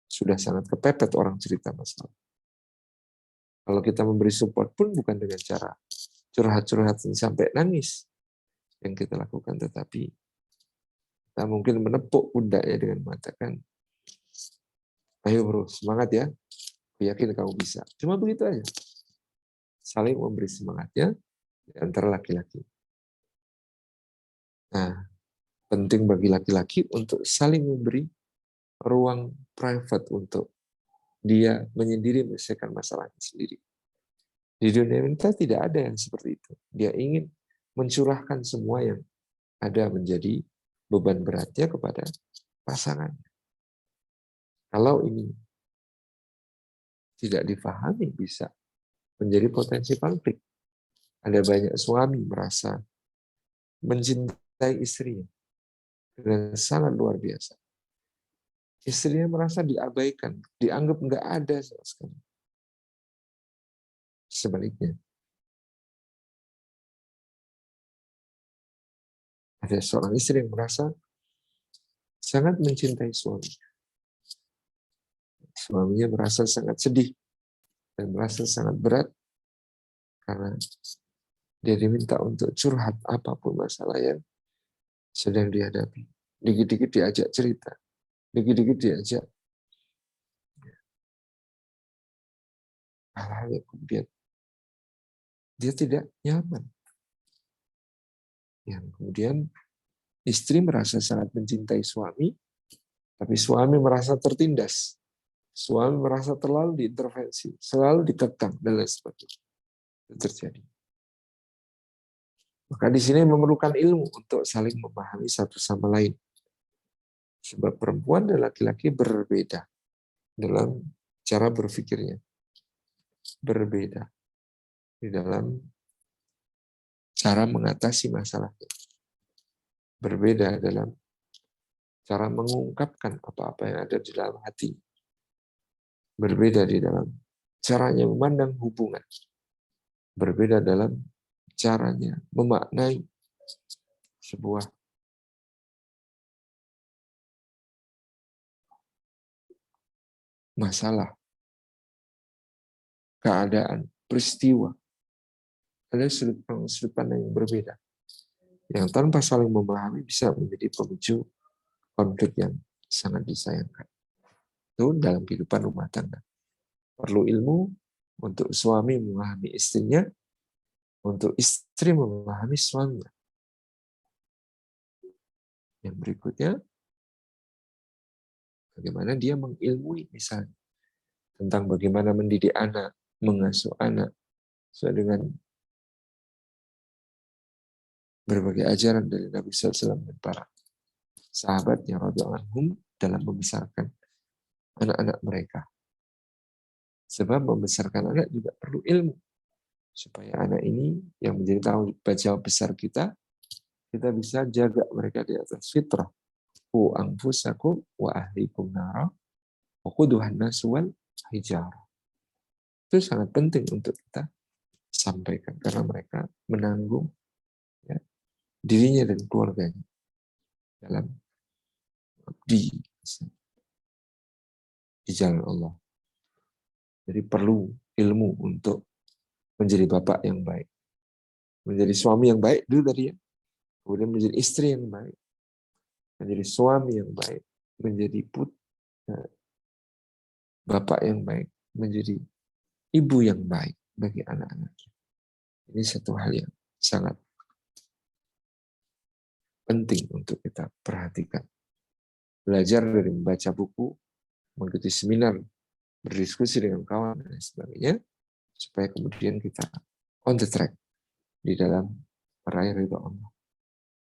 sudah sangat kepepet orang cerita masalah. Kalau kita memberi support pun bukan dengan cara curhat-curhat sampai nangis yang kita lakukan, tetapi kita mungkin menepuk pundaknya dengan mengatakan, ayo bro, semangat ya, aku yakin kamu bisa. Cuma begitu aja. Saling memberi semangatnya di antara laki-laki. Nah, penting bagi laki-laki untuk saling memberi ruang private untuk dia menyendiri menyelesaikan masalahnya sendiri. Di dunia kita tidak ada yang seperti itu. Dia ingin mencurahkan semua yang ada menjadi beban beratnya kepada pasangannya. Kalau ini tidak difahami, bisa menjadi potensi konflik. Ada banyak suami merasa mencintai istrinya dengan sangat luar biasa. Istrinya merasa diabaikan, dianggap nggak ada sama sekali. Sebaliknya, ada seorang istri yang merasa sangat mencintai suami. Suaminya merasa sangat sedih dan merasa sangat berat karena dia diminta untuk curhat apapun masalah yang sedang dihadapi. Dikit-dikit diajak cerita, dikit-dikit diajak hal-hal yang kemudian dia tidak nyaman. Yang kemudian istri merasa sangat mencintai suami, tapi suami merasa tertindas. Suami merasa terlalu diintervensi, selalu dikekang, dan lain sebagainya. Itu terjadi. Maka di sini memerlukan ilmu untuk saling memahami satu sama lain. Sebab perempuan dan laki-laki berbeda dalam cara berpikirnya. Berbeda di dalam cara mengatasi masalahnya. Berbeda dalam cara mengungkapkan apa-apa yang ada di dalam hati. Berbeda di dalam caranya memandang hubungan. Berbeda dalam caranya memaknai sebuah masalah, keadaan, peristiwa. Ada sudut pandang yang berbeda. Yang tanpa saling memahami bisa menjadi pemicu konflik yang sangat disayangkan. Itu dalam kehidupan rumah tangga. Perlu ilmu untuk suami memahami istrinya, untuk istri memahami suaminya. Yang berikutnya, bagaimana dia mengilmui misalnya tentang bagaimana mendidik anak, mengasuh anak, sesuai dengan berbagai ajaran dari Nabi SAW dan para sahabatnya radhiyallahu anhum dalam membesarkan anak-anak mereka. Sebab membesarkan anak juga perlu ilmu. Supaya anak ini yang menjadi tanggung jawab besar kita bisa jaga mereka di atas fitrah. Qu anfusakum wa ahlikum nara wa quduhan nasu wal hijarah. Itu sangat penting untuk kita sampaikan karena mereka menanggung ya, dirinya dan keluarganya dalam di jalan Allah. Jadi perlu ilmu untuk menjadi bapak yang baik, menjadi suami yang baik dulu tadi ya, kemudian menjadi istri yang baik, menjadi suami yang baik, menjadi bapak yang baik, menjadi ibu yang baik bagi anak-anak. Ini satu hal yang sangat penting untuk kita perhatikan. Belajar dari membaca buku, mengikuti seminar, berdiskusi dengan kawan, dan sebagainya, supaya kemudian kita on the track di dalam meraih ridha Allah.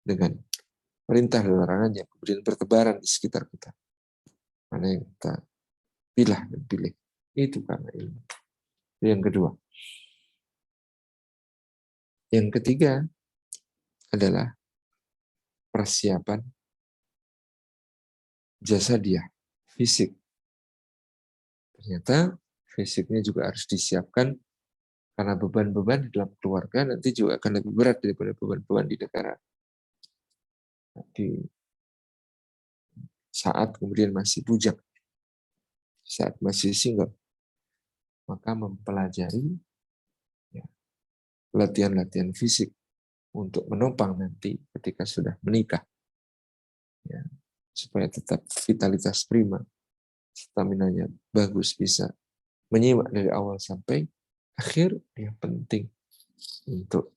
Dengan perintah dan larangan yang kemudian bertebaran di sekitar kita. Mana yang kita pilih dan pilih. Itu karena ilmu. Itu yang kedua. Yang ketiga adalah persiapan jasadiah, fisik. Ternyata fisiknya juga harus disiapkan karena beban-beban di dalam keluarga nanti juga akan lebih berat daripada beban-beban di negara. Di saat kemudian masih bujang, saat masih single, maka mempelajari ya, latihan-latihan fisik untuk menopang nanti ketika sudah menikah. Ya, supaya tetap vitalitas prima, stamina-nya bagus, bisa menyimak dari awal sampai akhir, yang penting untuk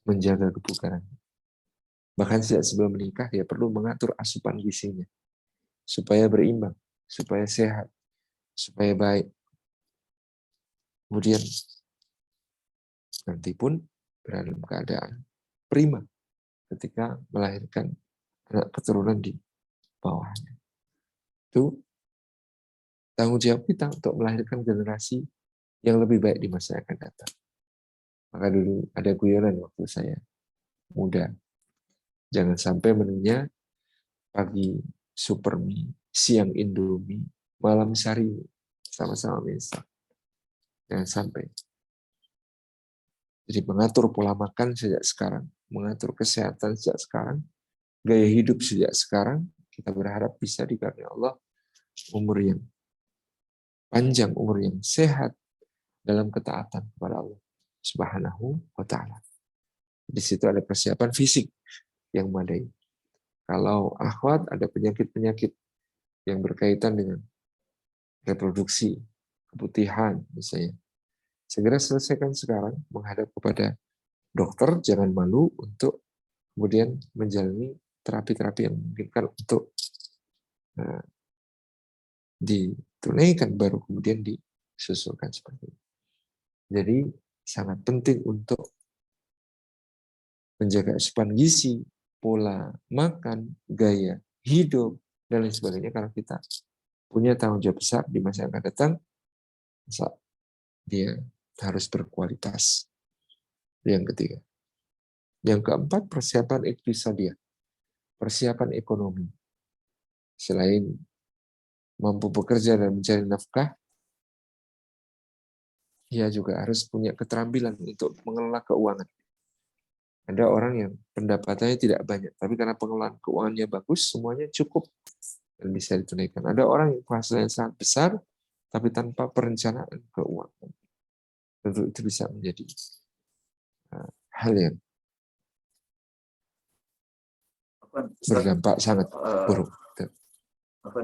menjaga kebugaran. Bahkan sejak sebelum menikah, dia perlu mengatur asupan gizinya, supaya berimbang, supaya sehat, supaya baik. Kemudian nanti pun berada dalam keadaan prima ketika melahirkan anak keturunan di bawahnya. Itu tanggung jawab kita untuk melahirkan generasi yang lebih baik di masa yang akan datang. Maka dulu ada guyonan waktu saya muda. Jangan sampai menunya pagi super mie, siang Indomie, malam sari sama-sama instan. Jangan sampai. Jadi mengatur pola makan sejak sekarang, mengatur kesehatan sejak sekarang, gaya hidup sejak sekarang, kita berharap bisa dikarunia Allah umur yang panjang, umur yang sehat dalam ketaatan kepada Allah Subhanahu wa taala. Di situ ada persiapan fisik yang memadai. Kalau akhwat ada penyakit-penyakit yang berkaitan dengan reproduksi, keputihan misalnya, segera selesaikan sekarang, menghadap kepada dokter, jangan malu untuk kemudian menjalani terapi-terapi yang memungkinkan untuk ditunaikan, baru kemudian disusulkan seperti itu. Jadi sangat penting untuk menjaga asupan gizi, pola makan, gaya hidup, dan lain sebagainya, karena kita punya tanggung jawab besar di masa yang akan datang, dia harus berkualitas. Yang ketiga. Yang keempat, persiapan iktisadiyah, persiapan ekonomi. Selain mampu bekerja dan mencari nafkah, dia juga harus punya keterampilan untuk mengelola keuangan. Ada orang yang pendapatannya tidak banyak, tapi karena pengelolaan keuangannya bagus, semuanya cukup dan bisa ditunaikan. Ada orang yang penghasilannya sangat besar, tapi tanpa perencanaan keuangan. Tentu itu bisa menjadi hal yang berdampak sangat buruk.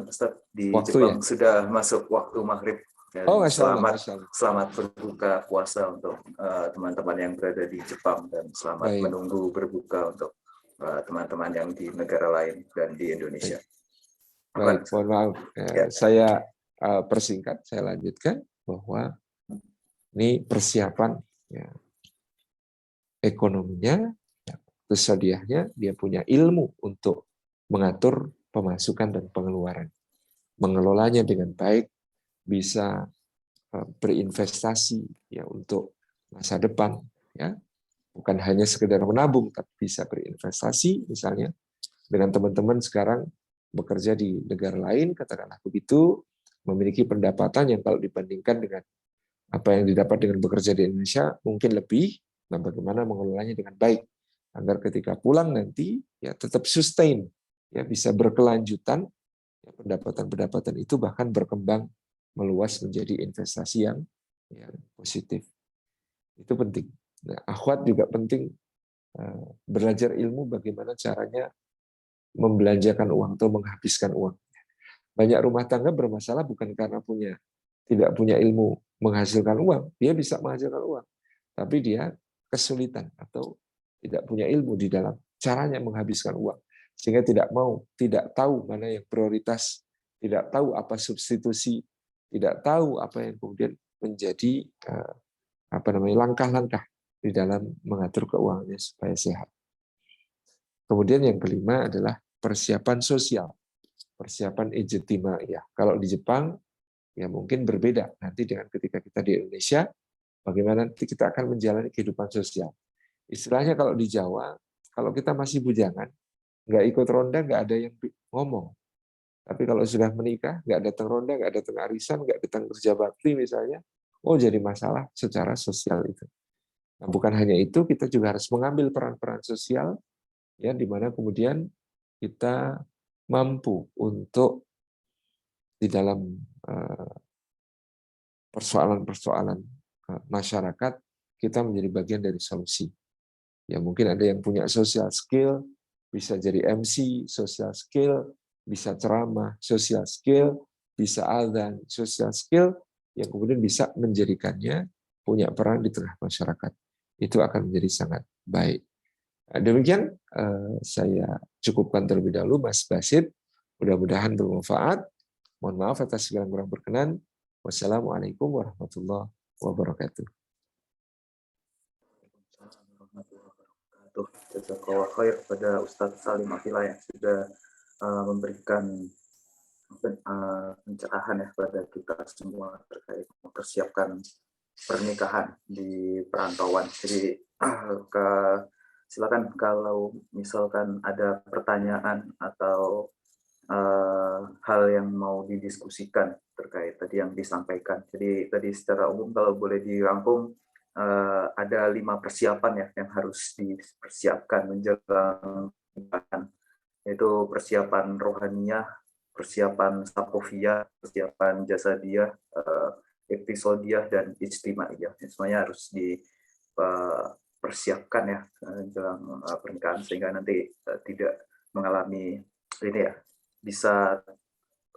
Ustaz, di Waktu Jepang ya? sudah masuk waktu maghrib. Dan Oh, Masya Allah, selamat berbuka puasa untuk teman-teman yang berada di Jepang, dan selamat menunggu berbuka untuk teman-teman yang di negara lain dan di Indonesia. Baik, mohon maaf. Saya persingkat, saya lanjutkan bahwa ini persiapan ya, ekonominya, kesediahnya, dia punya ilmu untuk mengatur pemasukan dan pengeluaran, mengelolanya dengan baik, bisa berinvestasi ya untuk masa depan, ya bukan hanya sekedar menabung, tapi bisa berinvestasi, misalnya dengan teman-teman sekarang bekerja di negara lain, katakanlah begitu, memiliki pendapatan yang kalau dibandingkan dengan apa yang didapat dengan bekerja di Indonesia mungkin lebih. Nah, bagaimana mengelolanya dengan baik agar ketika pulang nanti ya tetap sustain, ya bisa berkelanjutan, ya, pendapatan-pendapatan itu bahkan berkembang meluas menjadi investasi yang positif. Itu penting. Nah, akhwat juga penting belajar ilmu bagaimana caranya membelanjakan uang atau menghabiskan uang. Banyak rumah tangga bermasalah bukan karena tidak punya ilmu menghasilkan uang, dia bisa menghasilkan uang, tapi dia kesulitan atau tidak punya ilmu di dalam caranya menghabiskan uang, sehingga tidak tahu mana yang prioritas, tidak tahu apa substitusi, tidak tahu apa yang kemudian menjadi langkah-langkah di dalam mengatur keuangannya supaya sehat. Kemudian yang kelima adalah persiapan sosial, persiapan ijtimaiyah. Kalau di Jepang ya mungkin berbeda nanti dengan ketika kita di Indonesia, bagaimana nanti kita akan menjalani kehidupan sosial. Istilahnya kalau di Jawa, kalau kita masih bujangan, nggak ikut ronda, nggak ada yang ngomong. Tapi kalau sudah menikah, nggak datang ronda, nggak datang arisan, nggak datang kerja bakti misalnya, jadi masalah secara sosial itu. Nah, bukan hanya itu, kita juga harus mengambil peran-peran sosial, ya, di mana kemudian kita mampu untuk di dalam persoalan-persoalan masyarakat, kita menjadi bagian dari solusi. Ya mungkin ada yang punya social skill, bisa jadi MC, social skill, bisa ceramah, social skill, bisa adzan, social skill, yang kemudian bisa menjadikannya punya peran di tengah masyarakat. Itu akan menjadi sangat baik. Demikian saya cukupkan terlebih dahulu, Mas Basit. Mudah-mudahan bermanfaat. Mohon maaf atas segala kurang berkenan. Wassalamualaikum warahmatullahi wabarakatuh. Jazakallah khair kepada Ustadz Salim Afila yang sudah memberikan pencerahan ya kepada kita semua terkait mempersiapkan pernikahan di perantauan. Jadi silakan kalau misalkan ada pertanyaan atau hal yang mau didiskusikan terkait tadi yang disampaikan. Jadi tadi secara umum kalau boleh dirangkum, ada 5 persiapan ya yang harus dipersiapkan menjelang pernikahan, yaitu persiapan rohaniyah, persiapan safofiyah, persiapan jasadiyah, episodiyah, dan ijtimaiyah. Semuanya harus dipersiapkan ya menjelang pernikahan sehingga nanti tidak mengalami ini ya, bisa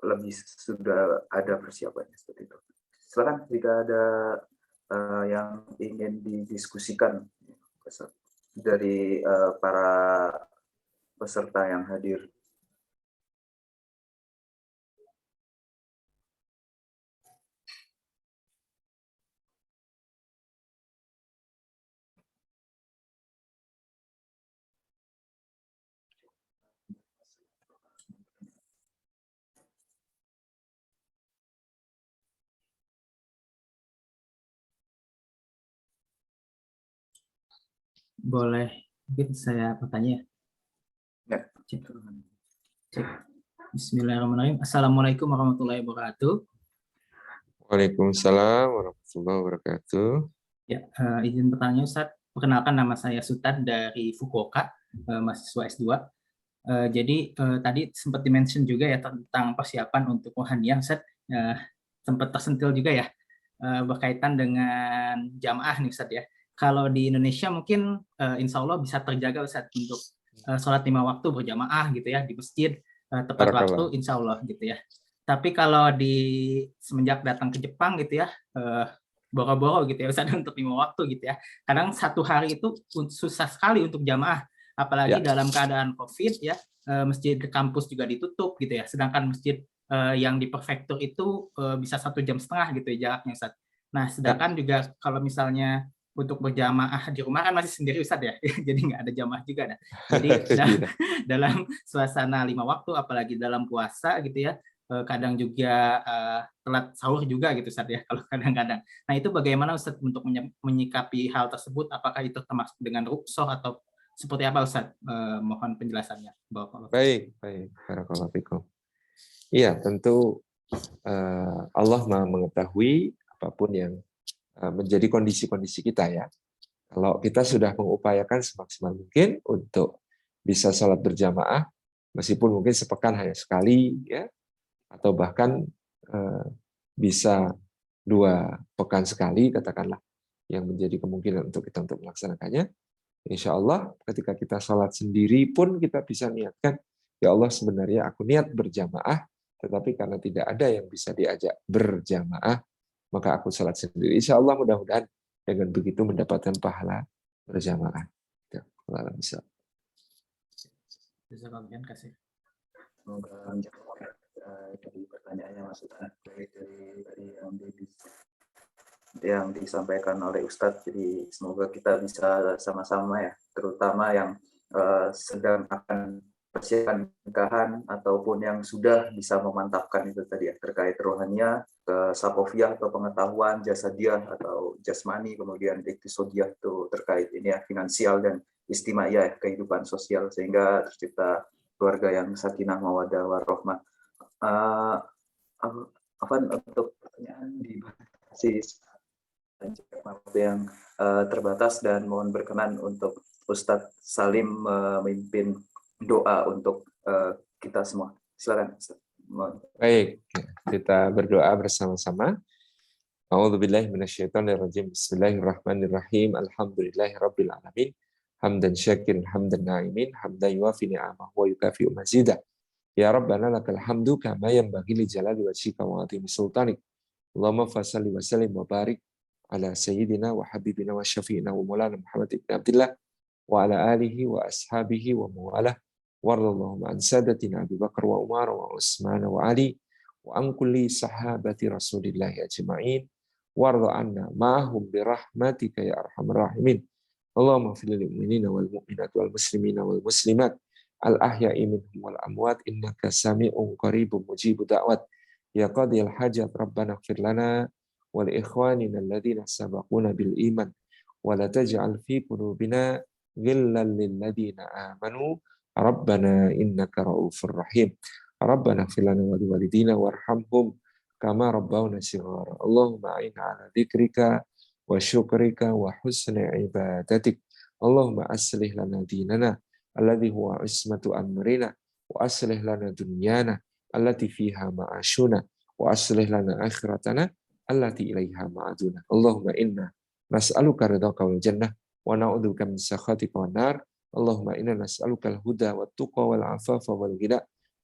lebih sudah ada persiapannya seperti itu. Silakan jika ada yang ingin didiskusikan dari para peserta yang hadir. Boleh, mungkin saya bertanya. Ya. Cek. Bismillahirrahmanirrahim. Assalamualaikum warahmatullahi wabarakatuh. Waalaikumsalam warahmatullahi wabarakatuh. Ya, izin bertanya Ustadz. Perkenalkan, nama saya Sutan dari Fukuoka, mahasiswa S2. Jadi tadi sempat dimention juga ya tentang persiapan untuk rohaniyah, Ustadz. Sempat tersentil juga ya berkaitan dengan jamaah nih Ustadz ya. Kalau di Indonesia mungkin insya Allah bisa terjaga Ustadz untuk sholat 5 waktu berjamaah gitu ya di masjid tepat waktu insya Allah gitu ya. Tapi kalau semenjak datang ke Jepang gitu ya boro-boro gitu ya Ustadz untuk 5 waktu gitu ya. Kadang satu hari itu susah sekali untuk jamaah, apalagi dalam keadaan COVID ya, masjid kampus juga ditutup gitu ya. Sedangkan masjid yang di prefektur itu bisa 1,5 jam gitu ya jaraknya Ustadz. Nah sedangkan juga kalau misalnya untuk berjamaah di rumah kan masih sendiri Ustadz ya, jadi nggak ada jamaah juga. Nah. Jadi dalam suasana 5 waktu, apalagi dalam puasa gitu ya, kadang juga telat sahur juga gitu Ustadz ya, kalau kadang-kadang. Nah itu bagaimana Ustadz untuk menyikapi hal tersebut? Apakah itu termasuk dengan rukhsah atau seperti apa Ustadz? Mohon penjelasannya. Baik. Barakallahu fikum. Iya, tentu Allah Maha mengetahui apapun yang menjadi kondisi-kondisi kita ya. Kalau kita sudah mengupayakan semaksimal mungkin untuk bisa sholat berjamaah, meskipun mungkin sepekan hanya sekali ya, atau bahkan bisa 2 pekan sekali katakanlah, yang menjadi kemungkinan untuk kita untuk melaksanakannya. Insya Allah ketika kita sholat sendiri pun kita bisa niatkan, ya Allah sebenarnya aku niat berjamaah, tetapi karena tidak ada yang bisa diajak berjamaah, maka aku sholat sendiri. Insya Allah mudah-mudahan dengan begitu mendapatkan pahala berjamaah. Allah bisa. Semoga dari pertanyaannya Mas Ustadz, dari yang disampaikan oleh Ustadz. Jadi semoga kita bisa sama-sama ya, terutama yang sedang akan persiapan nikahan ataupun yang sudah bisa memantapkan itu tadi ya terkait rohaniah, safofiyah atau pengetahuan, jasadiyah atau jasmani, kemudian iktisodiyah itu terkait ini ya finansial, dan istimaiyah kehidupan sosial sehingga tercipta keluarga yang sakinah mawaddah warahmah. Untuk pertanyaan dibatasi yang terbatas dan mohon berkenan untuk Ustadz Salim memimpin doa untuk kita semua. Silakan Ustadz. Baik, kita berdoa bersama-sama. A'udzubillahi minasyaitonirrajim. Bismillahirrahmanirrahim. Alhamdulillahirabbil alamin. Hamdan syakirin hamdan na'imin, hamdan yuwafi ni'amahu wa yukafi'u mazidah. Ya Rabbana lakal hamdu kama yanbaghi li jalali wajhika wa 'azimi sultanik. Allahumma fashalli wa sallim wa barik ala sayyidina wa habibina wa syafi'ina wa maulana Muhammad ibn Abdullah wa ala alihi wa ashabihi wa mawalah. Warḍallahumma an sadatina Abu Bakar wa Umar wa Utsman wa Ali wa an kulli sahabati Rasulillah ajma'in. Warḍa anna ma'ahum bi rahmatika ya arhamar rahimin. Allahumma fil lil mu'minina wal mu'minat wal muslimina wal muslimat al ahya'i minhum wal amwat innaka sami'un qaribun mujibud da'wat. Ya qadiyal hajat rabbana ighfir lana wa li ikhwanina alladhina sabaquna bil iman wa la taj'al fi qulubina ghillan lil ladzina amanu rabbana innaka ra'ufur rahim. Rabbana ighfir lana wa liwalidina warhamhum kama rabbawna shighara. Allahumma a'inna ala dzikrika wa syukrika wa husni ibadatik. Allahumma aslih lana dinana alladhi huwa ismatu amrina wa aslih lana dunyana allati fiha ma'ashuna wa aslih lana akhiratana allati ilaiha ma'aduna. Allahumma inna nas'aluka ridhaka wal jannah wa na'udzubika min sakhatika wan nar. Allahumma inna nas'aluka al-huda wat tuqa wal afafa wal ghina.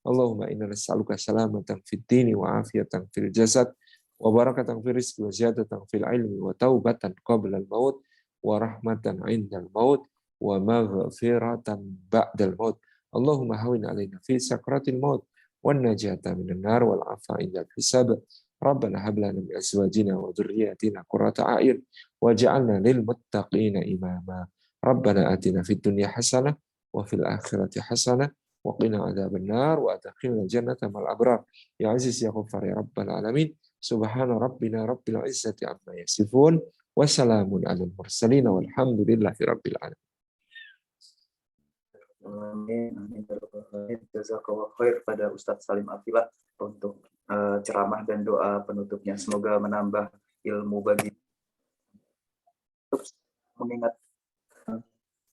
Allahumma inna nas'aluka salamatan fid dini wa afiyatan fil jasad wa barakatan fil rizqi wa ziyadatan fil ilmi wa taubatan qabla al-maut wa rahmatan 'indal maut wa maghfiratan ba'dal maut. Allahumma hawin 'alaina fi sakratil maut wan najata minan nar wal 'afa 'indal hisab. Rabbana hab lana min azwajina wa dhurriyyatina qurrata a'yun waj'alna lil muttaqina imama. Rabbana atina fid dunya hasanah wa fil akhirati hasanah wa qina adzaban nar wa adkhilna jannata mal abrar. Ya aziz ya ghaffar ya rabbal alamin. Subhana rabbina rabbil izzati amma yasifun wa salamun alal mursalin walhamdulillahi rabbil alamin. Amin. Amin. Jazakallah khair pada Ustadz Salim Afillah untuk ceramah dan doa penutupnya. Semoga menambah ilmu bagi mengingat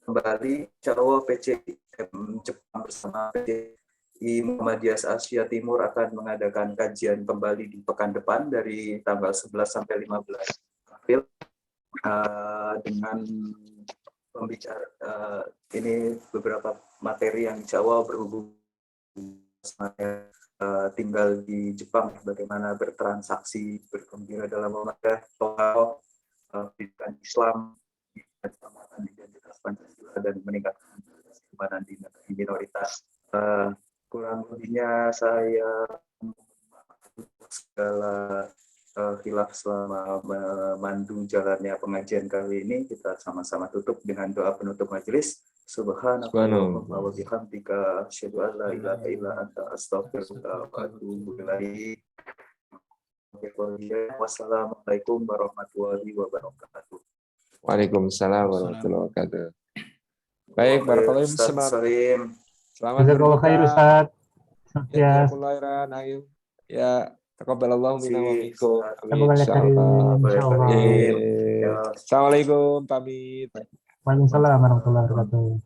kembali Jawa PCM Jepang bersama PCI Muhammadiyah Asia Timur akan mengadakan kajian kembali di pekan depan dari tanggal 11 sampai 15 April dengan pembicara ini beberapa materi yang Jawa berhubung saya tinggal di Jepang, bagaimana bertransaksi, bergembira dalam memakai pendidikan Islam, identitas Pancasila dan meningkatkan keamanan di negara minoritas. Kurang lebihnya saya segala khilaf selama memandu jalannya pengajian kali ini. Kita sama-sama tutup dengan doa penutup majelis. Subhanallah wa bihamdika asyhadu an la ilaha illa anta astaghfiruka wa atubu ilaik. Wassalamualaikum warahmatullahi wabarakatuh. Waalaikumsalam warahmatullahi wabarakatuh. Baik, barakallahu fiikum. Selamat berbuka. Ustaz. Ya, khairan. Ayo. Ya, taqabbalallahu minna wa minkum. Amin. Insyaallah. Assalamualaikum, pamit. Waalaikumsalam warahmatullahi wabarakatuh.